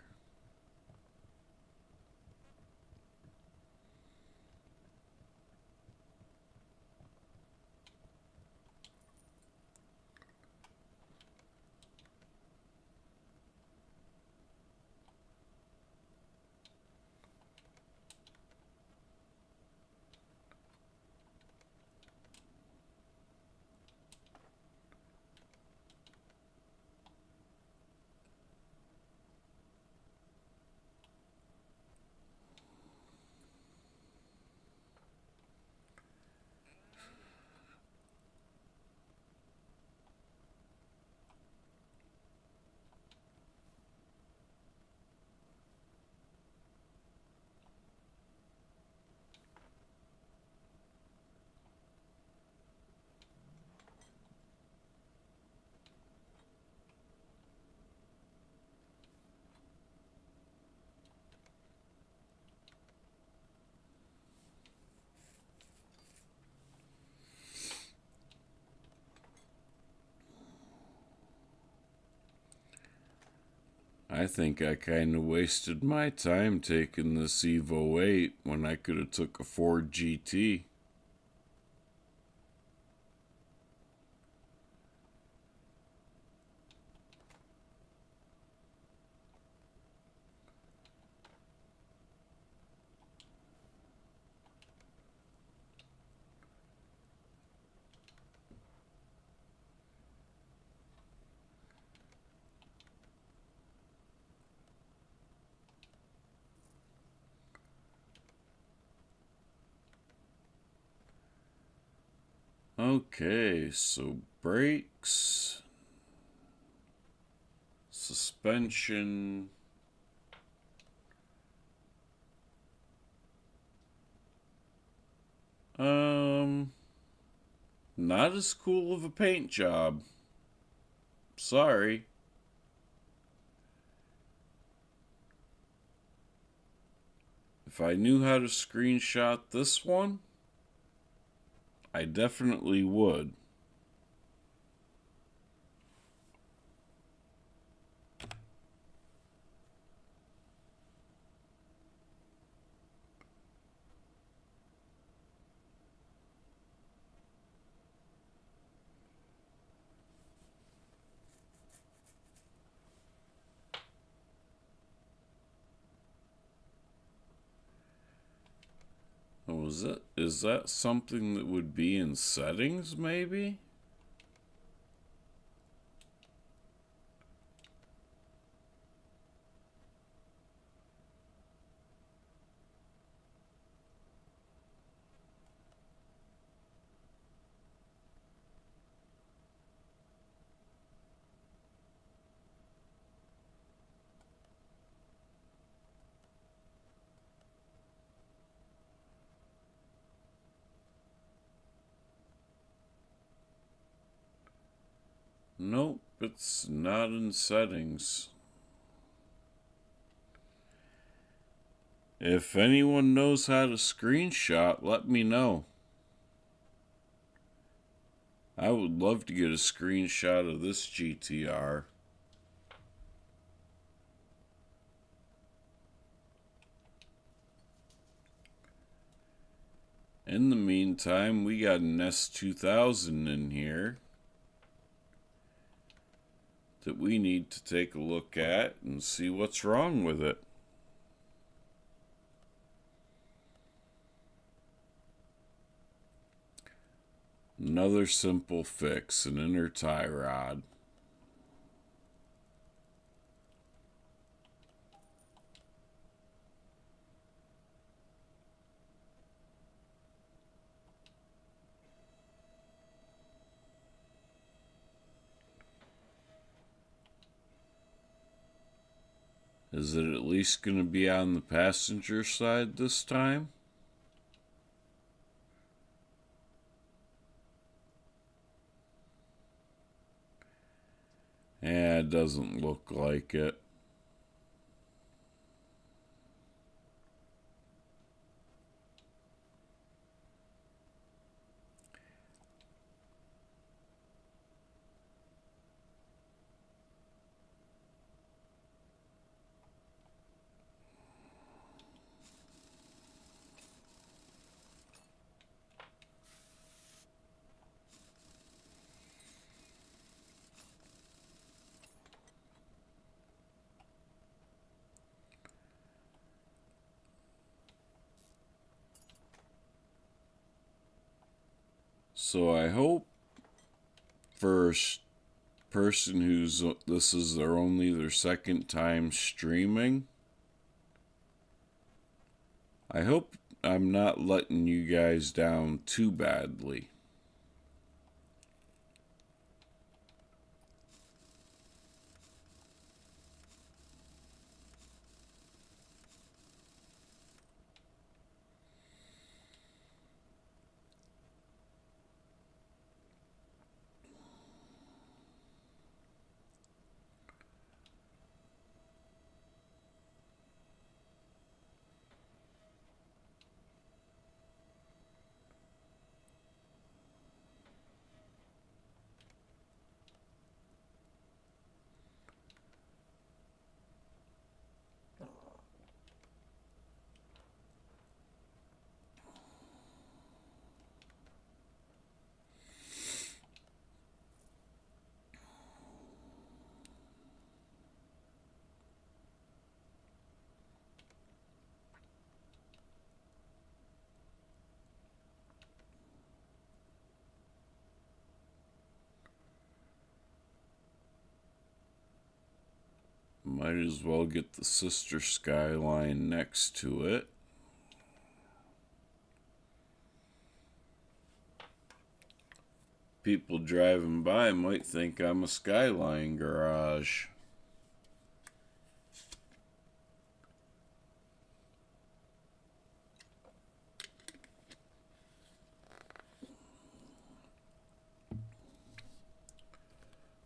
I think I kind of wasted my time taking this Evo 8 when I could have took a Ford GT. Okay, so brakes, suspension, not as cool of a paint job. Sorry. If I knew how to screenshot this one, I definitely would. Oh, is that something that would be in settings, maybe? Nope, it's not in settings. If anyone knows how to screenshot, let me know. I would love to get a screenshot of this GTR. In the meantime, we got an S2000 in here that we need to take a look at and see what's wrong with it. Another simple fix, an inner tie rod. Is it at least going to be on the passenger side this time? Yeah, it doesn't look like it. So I hope for a person who's this is their second time streaming, I hope I'm not letting you guys down too badly. Might as well get the sister skyline next to it. People driving by might think I'm a skyline garage.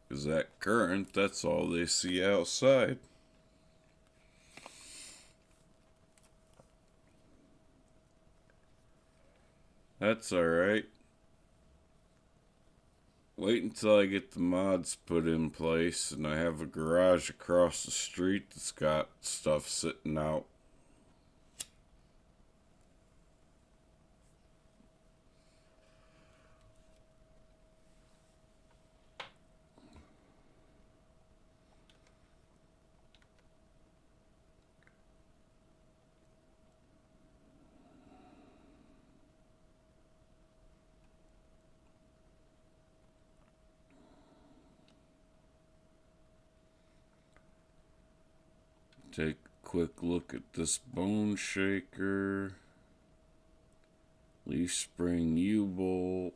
Because that current, that's all they see outside. That's alright. Wait until I get the mods put in place and I have a garage across the street that's got stuff sitting out. Take a quick look at this bone shaker. Leaf spring U-bolt.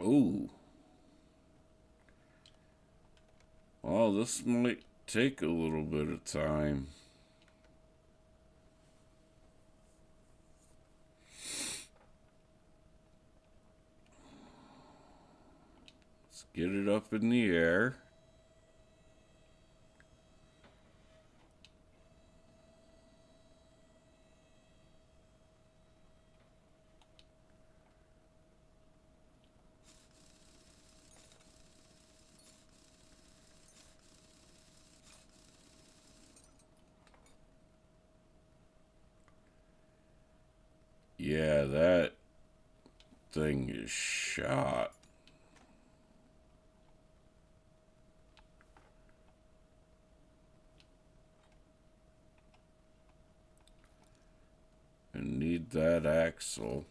Oh. Well, this might take a little bit of time. Let's get it up in the air. Yeah, that thing is shot. And need that axle.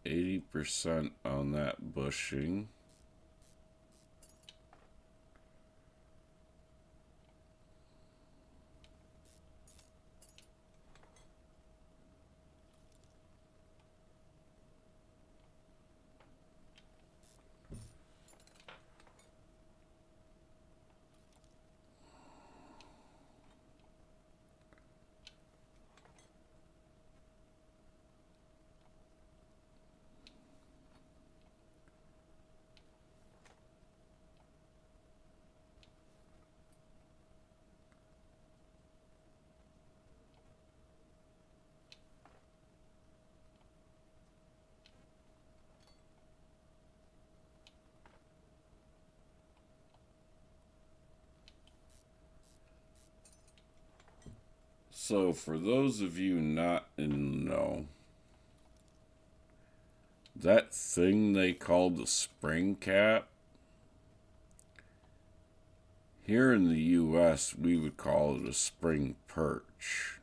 %, on that bushing. So for those of you not in the know, that thing they call the spring cap, here in the US we would call it a spring perch.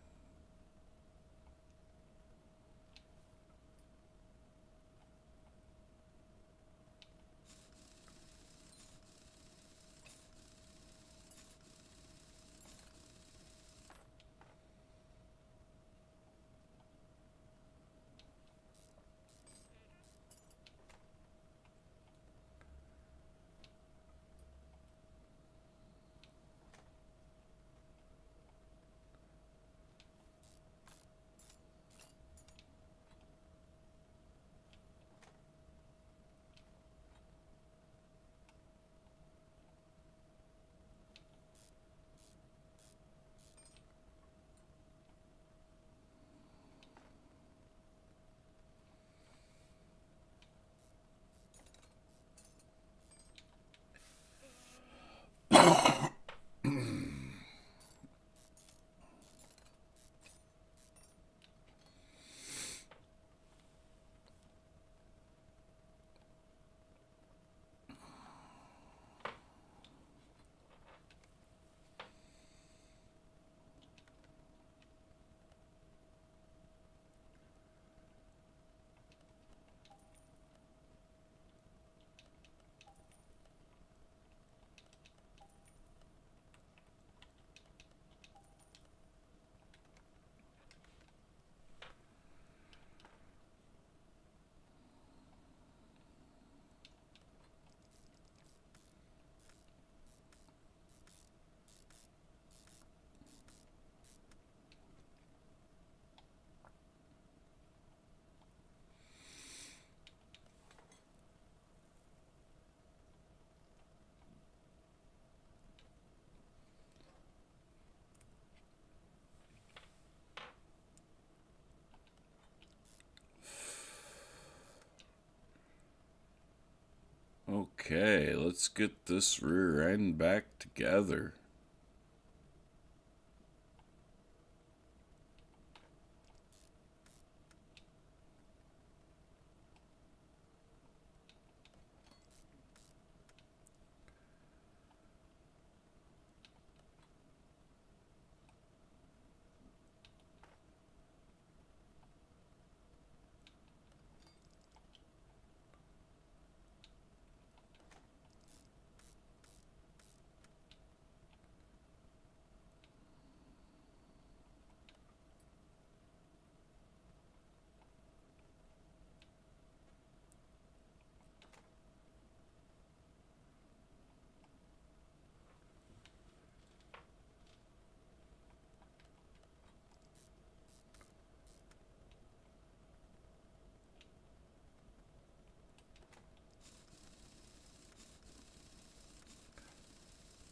Okay, let's get this rear end back together.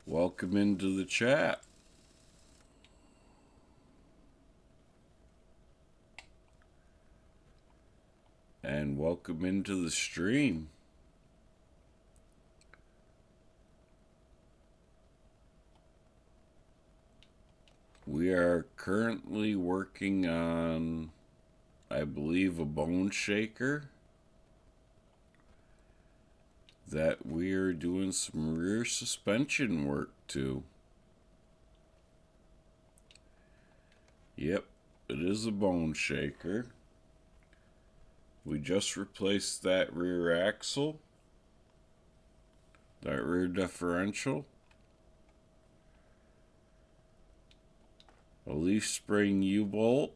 Welcome into the chat. And welcome into the stream. We are currently working on, I believe, a bone shaker that we are doing some rear suspension work to. Yep, it is a bone shaker. We just replaced that rear axle, that rear differential, a leaf spring U-bolt,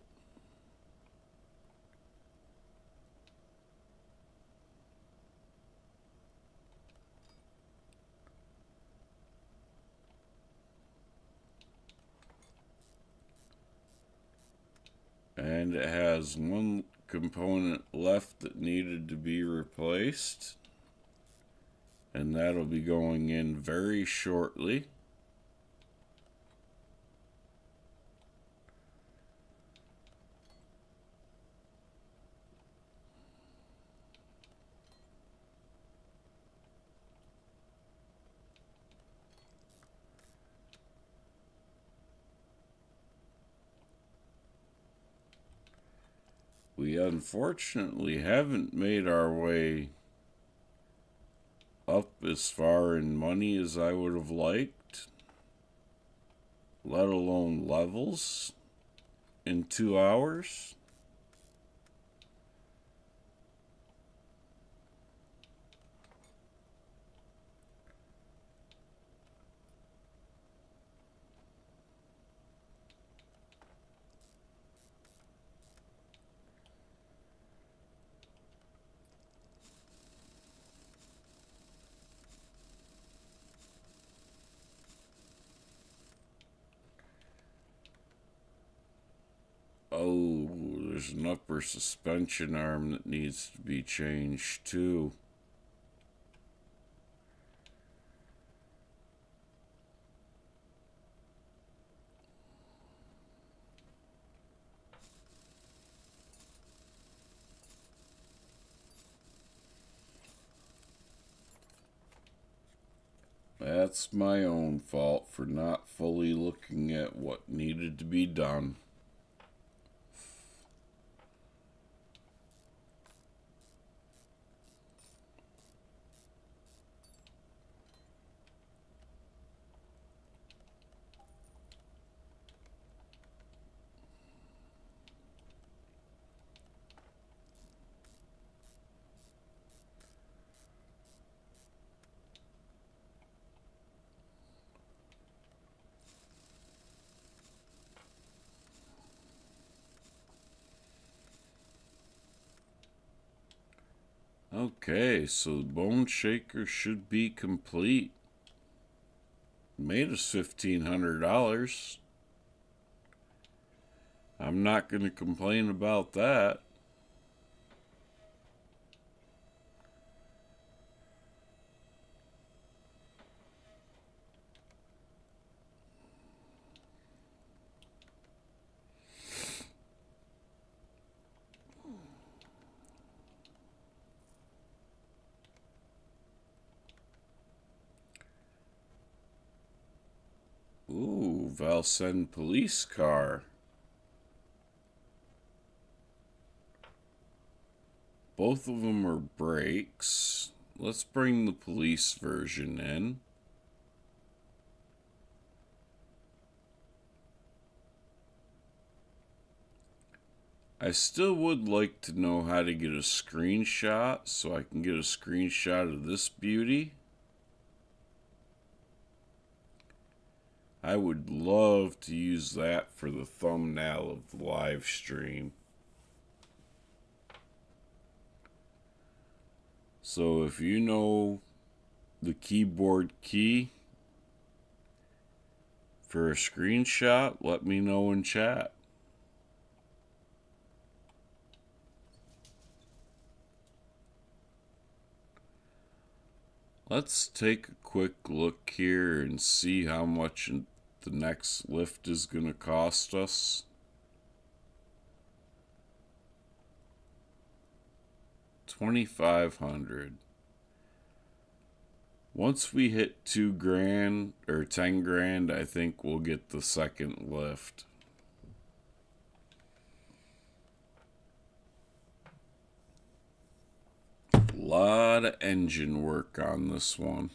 and it has one component left that needed to be replaced, and that'll be going in very shortly. We unfortunately haven't made our way up as far in money as I would have liked, let alone levels, in 2 hours. Oh, there's an upper suspension arm that needs to be changed too. That's my own fault for not fully looking at what needed to be done. Okay, so the bone shaker should be complete. Made us $1,500. I'm not going to complain about that. Ooh, Valsen police car. Both of them are brakes. Let's bring the police version in. I still would like to know how to get a screenshot so I can get a screenshot of this beauty. I would love to use that for the thumbnail of the live stream. So if you know the keyboard key for a screenshot, let me know in chat. Let's take a quick look here and see how much the next lift is going to cost us. $2,500. Once we hit $2,000 or $10,000, I think we'll get the second lift. A lot of engine work on this one.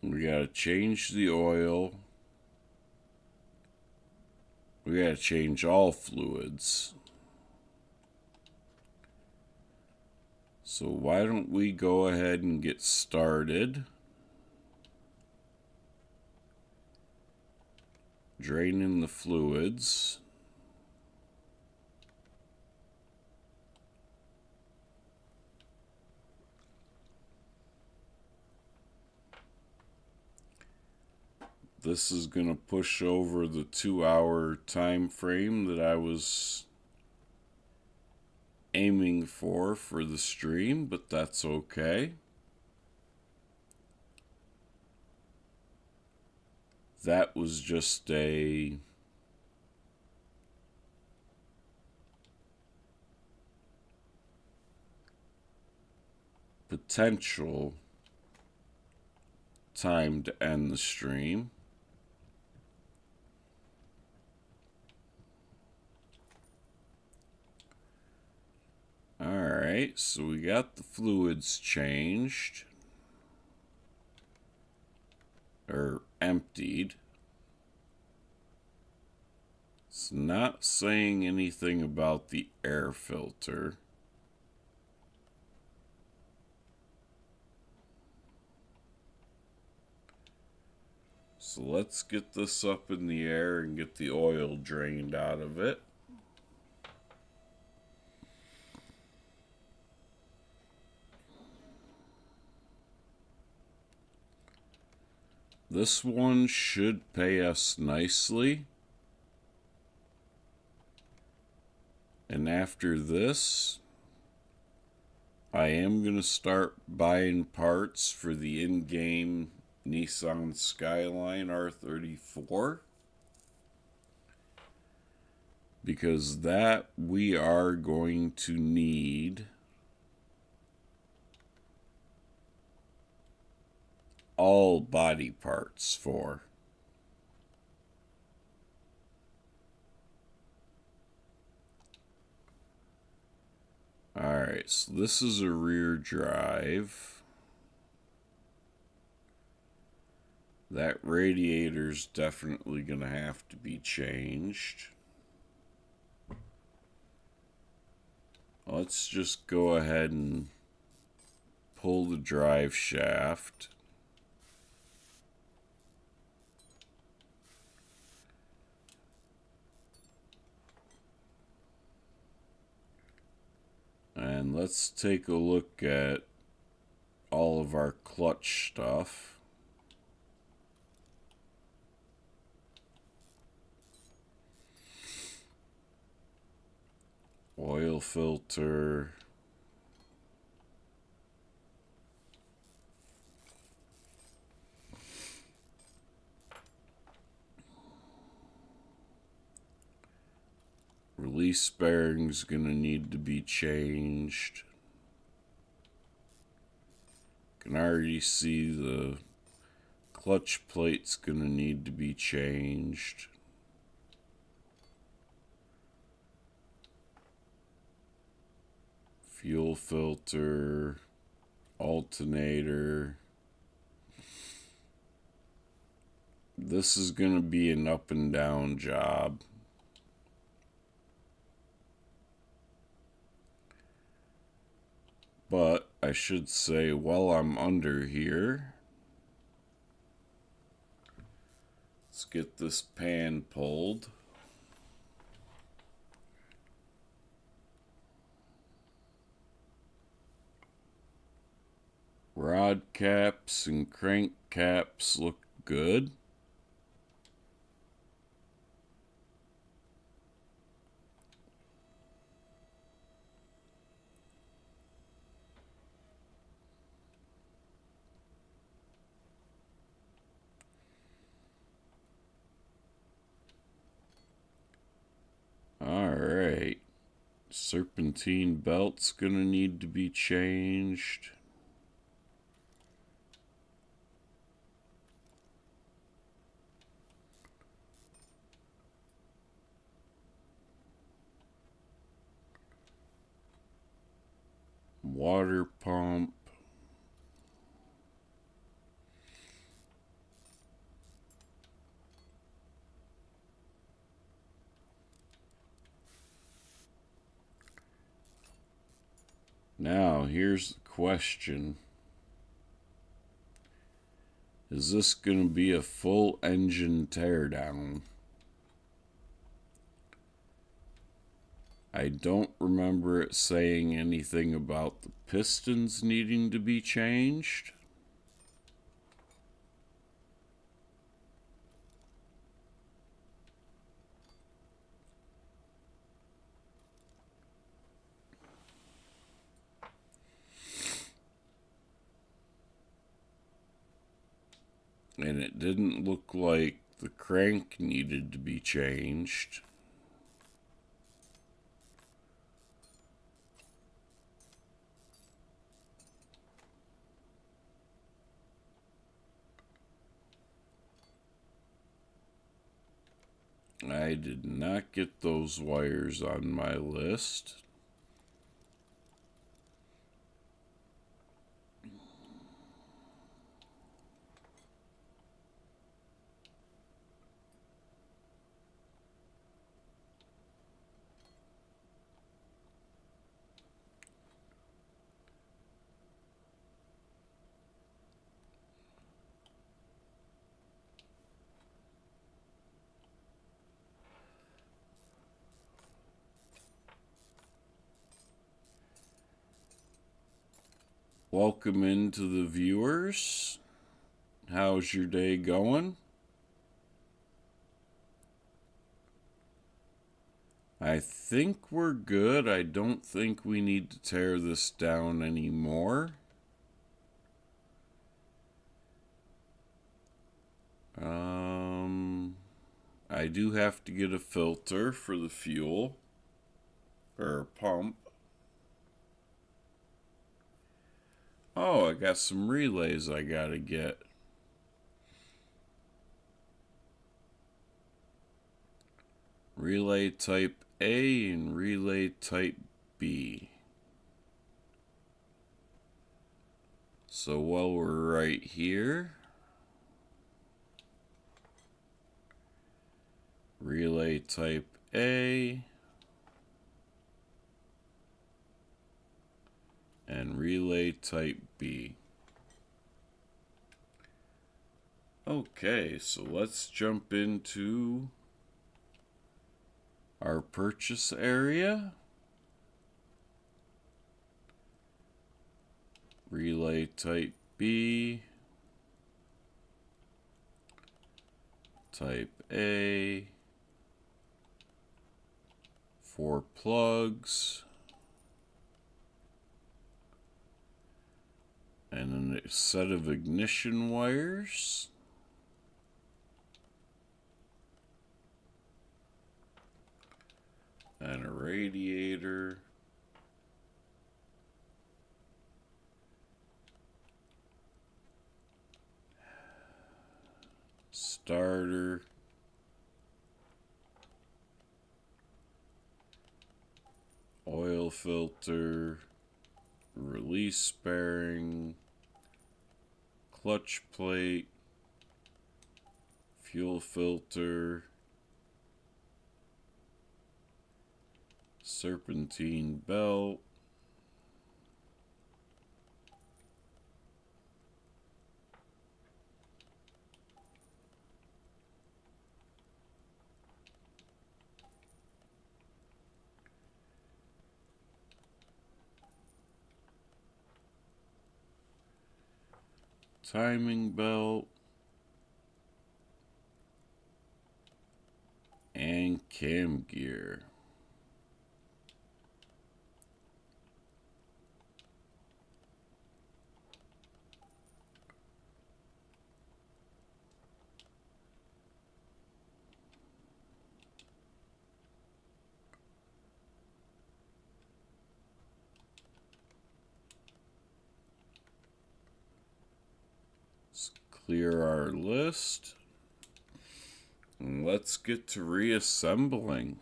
We gotta change the oil. We gotta change all fluids. So why don't we go ahead and get started? Draining the fluids. This is going to push over the 2-hour time frame that I was aiming for the stream, but that's okay. That was just a potential time to end the stream. Alright, so we got the fluids changed. Or emptied. It's not saying anything about the air filter. So let's get this up in the air and get the oil drained out of it. This one should pay us nicely. And after this, I am going to start buying parts for the in-game Nissan Skyline R34. Because that we are going to need all body parts for. Alright, so this is a rear drive. That radiator's definitely going to have to be changed. Let's just go ahead and pull the drive shaft. And let's take a look at all of our clutch stuff. Oil filter. Release bearing's gonna need to be changed. Can already see the clutch plate's gonna need to be changed. Fuel filter, alternator. This is gonna be an up and down job. But I should say, while I'm under here, let's get this pan pulled. Rod caps and crank caps look good. Alright, serpentine belt's gonna need to be changed. Water pump. Now, here's the question. Is this going to be a full engine teardown? I don't remember it saying anything about the pistons needing to be changed. And it didn't look like the crank needed to be changed. I did not get those wires on my list. Welcome into the viewers. How's your day going? I think we're good. I don't think we need to tear this down anymore. I do have to get a filter for the fuel, or pump. Oh, I got some relays I gotta get. Relay type A and relay type B. So while we're right here, relay type A and relay type B. Okay, so let's jump into our purchase area. Relay type B, type A, 4 plugs, and a set of ignition wires. And a radiator. Starter. Oil filter. Release bearing. Clutch plate. Fuel filter. Serpentine belt. Timing belt. And cam gear. Let's clear our list. And let's get to reassembling.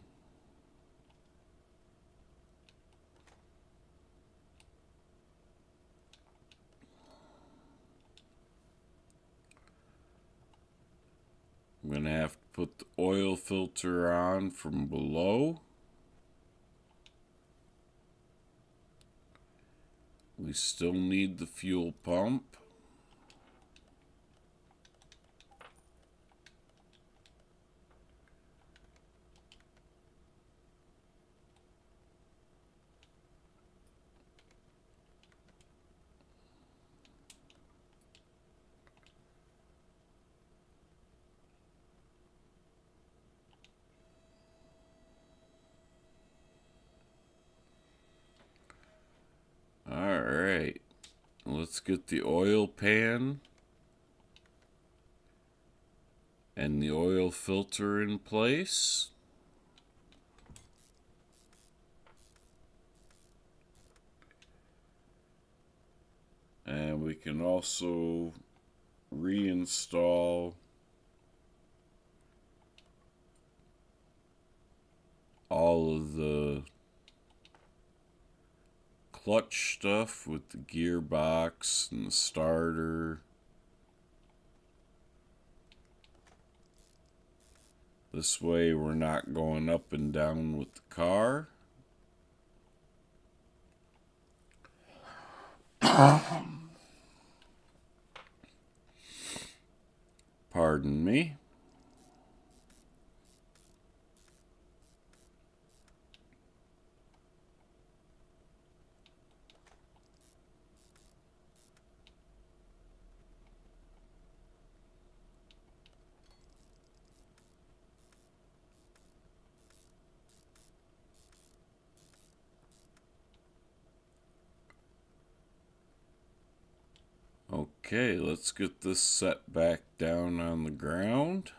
I'm going to have to put the oil filter on from below. We still need the fuel pump. Alright, let's get the oil pan and the oil filter in place. And we can also reinstall all of the clutch stuff with the gearbox and the starter. This way we're not going up and down with the car. Pardon me. Okay, let's get this set back down on the ground.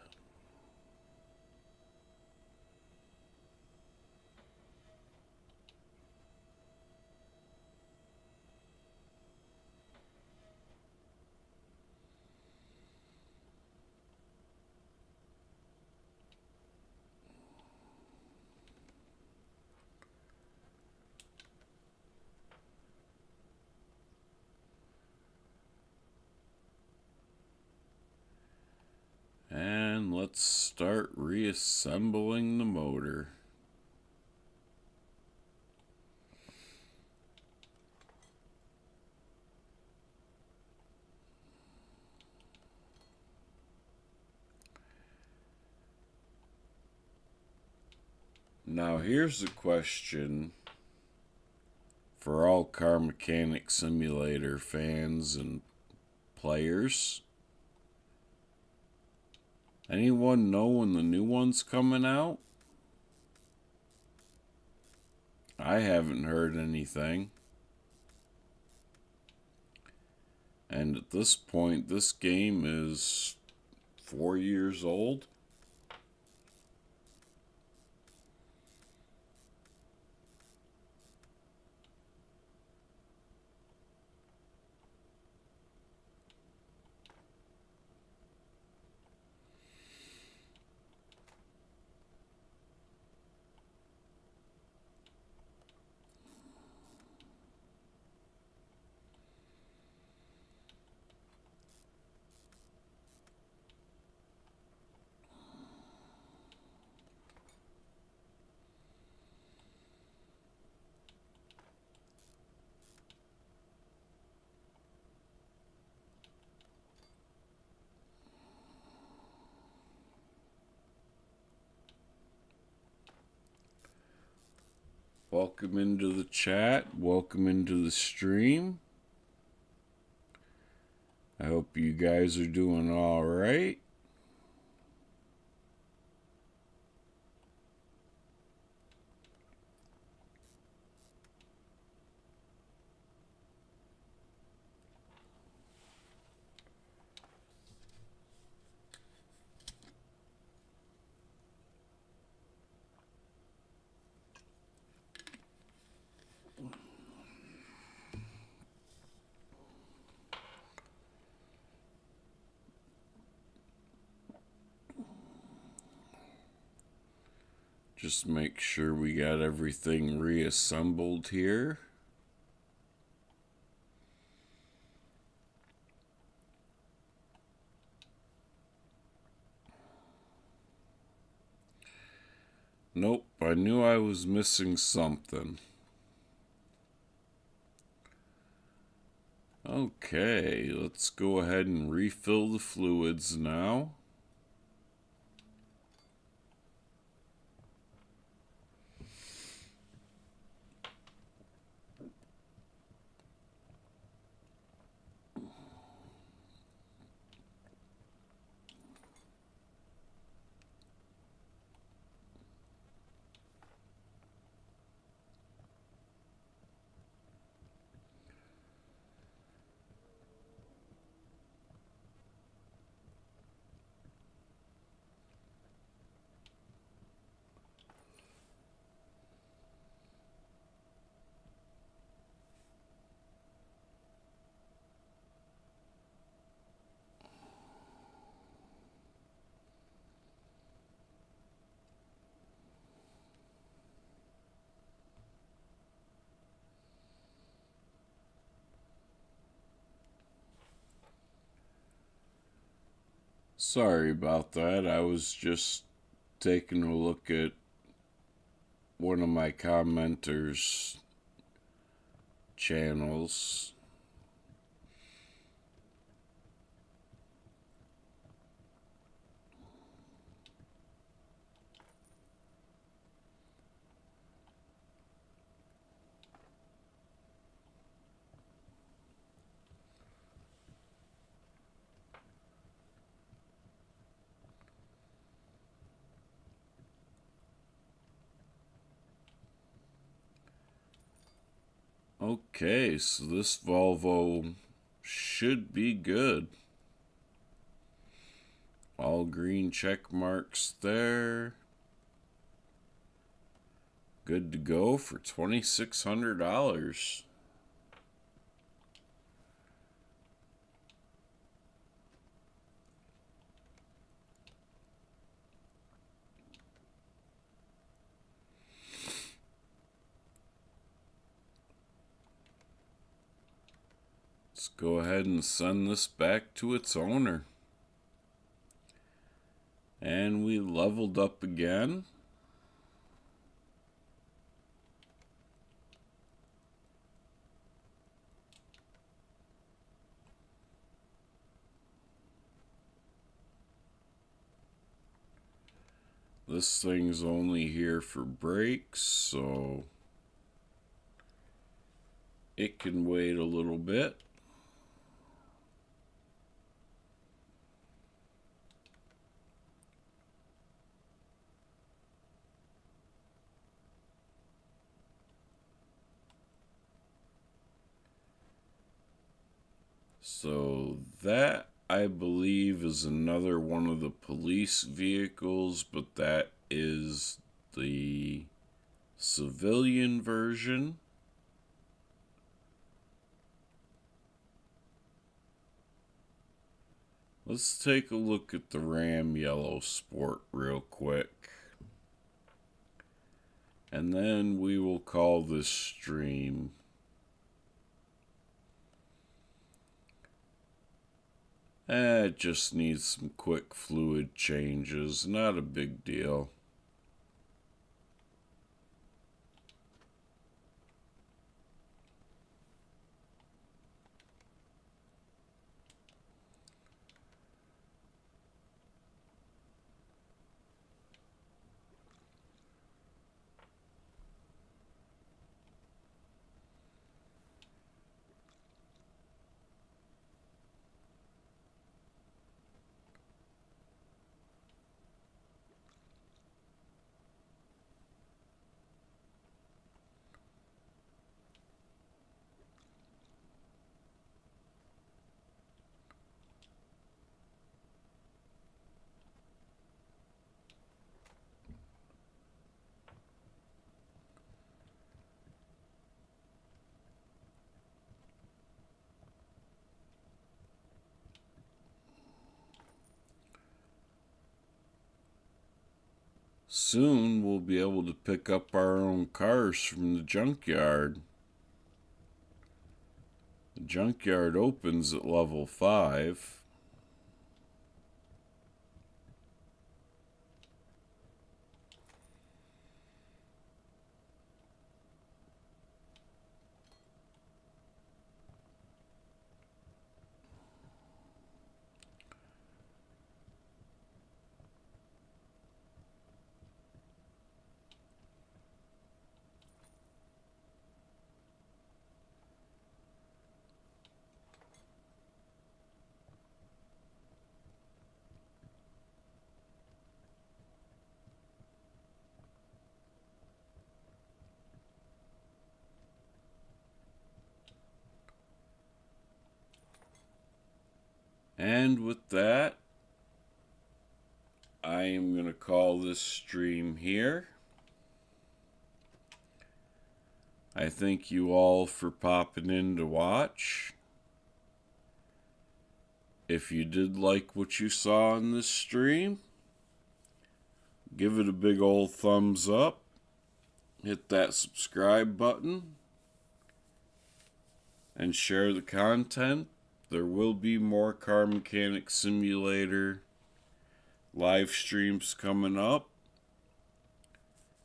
And let's start reassembling the motor. Now here's a question for all Car Mechanic Simulator fans and players. Anyone know when the new one's coming out? I haven't heard anything. And at this point, this game is 4 years old. Welcome into the chat. Welcome into the stream. I hope you guys are doing all right. Just make sure we got everything reassembled here. Nope, I knew I was missing something. Okay, let's go ahead and refill the fluids now. Sorry about that. I was just taking a look at one of my commenters' channels. Okay, so this Volvo should be good. All green check marks there. Good to go for $2,600. Let's go ahead and send this back to its owner. And we leveled up again. This thing's only here for brakes, so it can wait a little bit. So that, I believe, is another one of the police vehicles, but that is the civilian version. Let's take a look at the Ram Yellow Sport real quick. And then we will call this stream. It just needs some quick fluid changes, not a big deal. Soon we'll be able to pick up our own cars from the junkyard. The junkyard opens at level 5. And with that, I am going to call this stream here. I thank you all for popping in to watch. If you did like what you saw in this stream, give it a big old thumbs up. Hit that subscribe button. And share the content. There will be more Car Mechanic Simulator live streams coming up,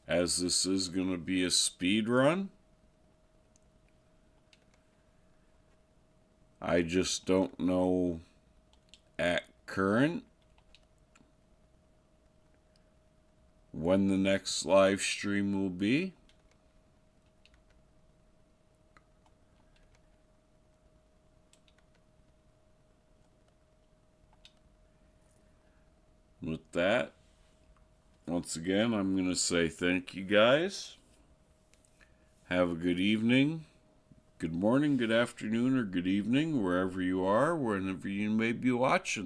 as this is going to be a speed run. I just don't know at current when the next live stream will be. With that, once again, I'm going to say thank you guys. Have a good evening. Good morning, good afternoon, or good evening, wherever you are, whenever you may be watching.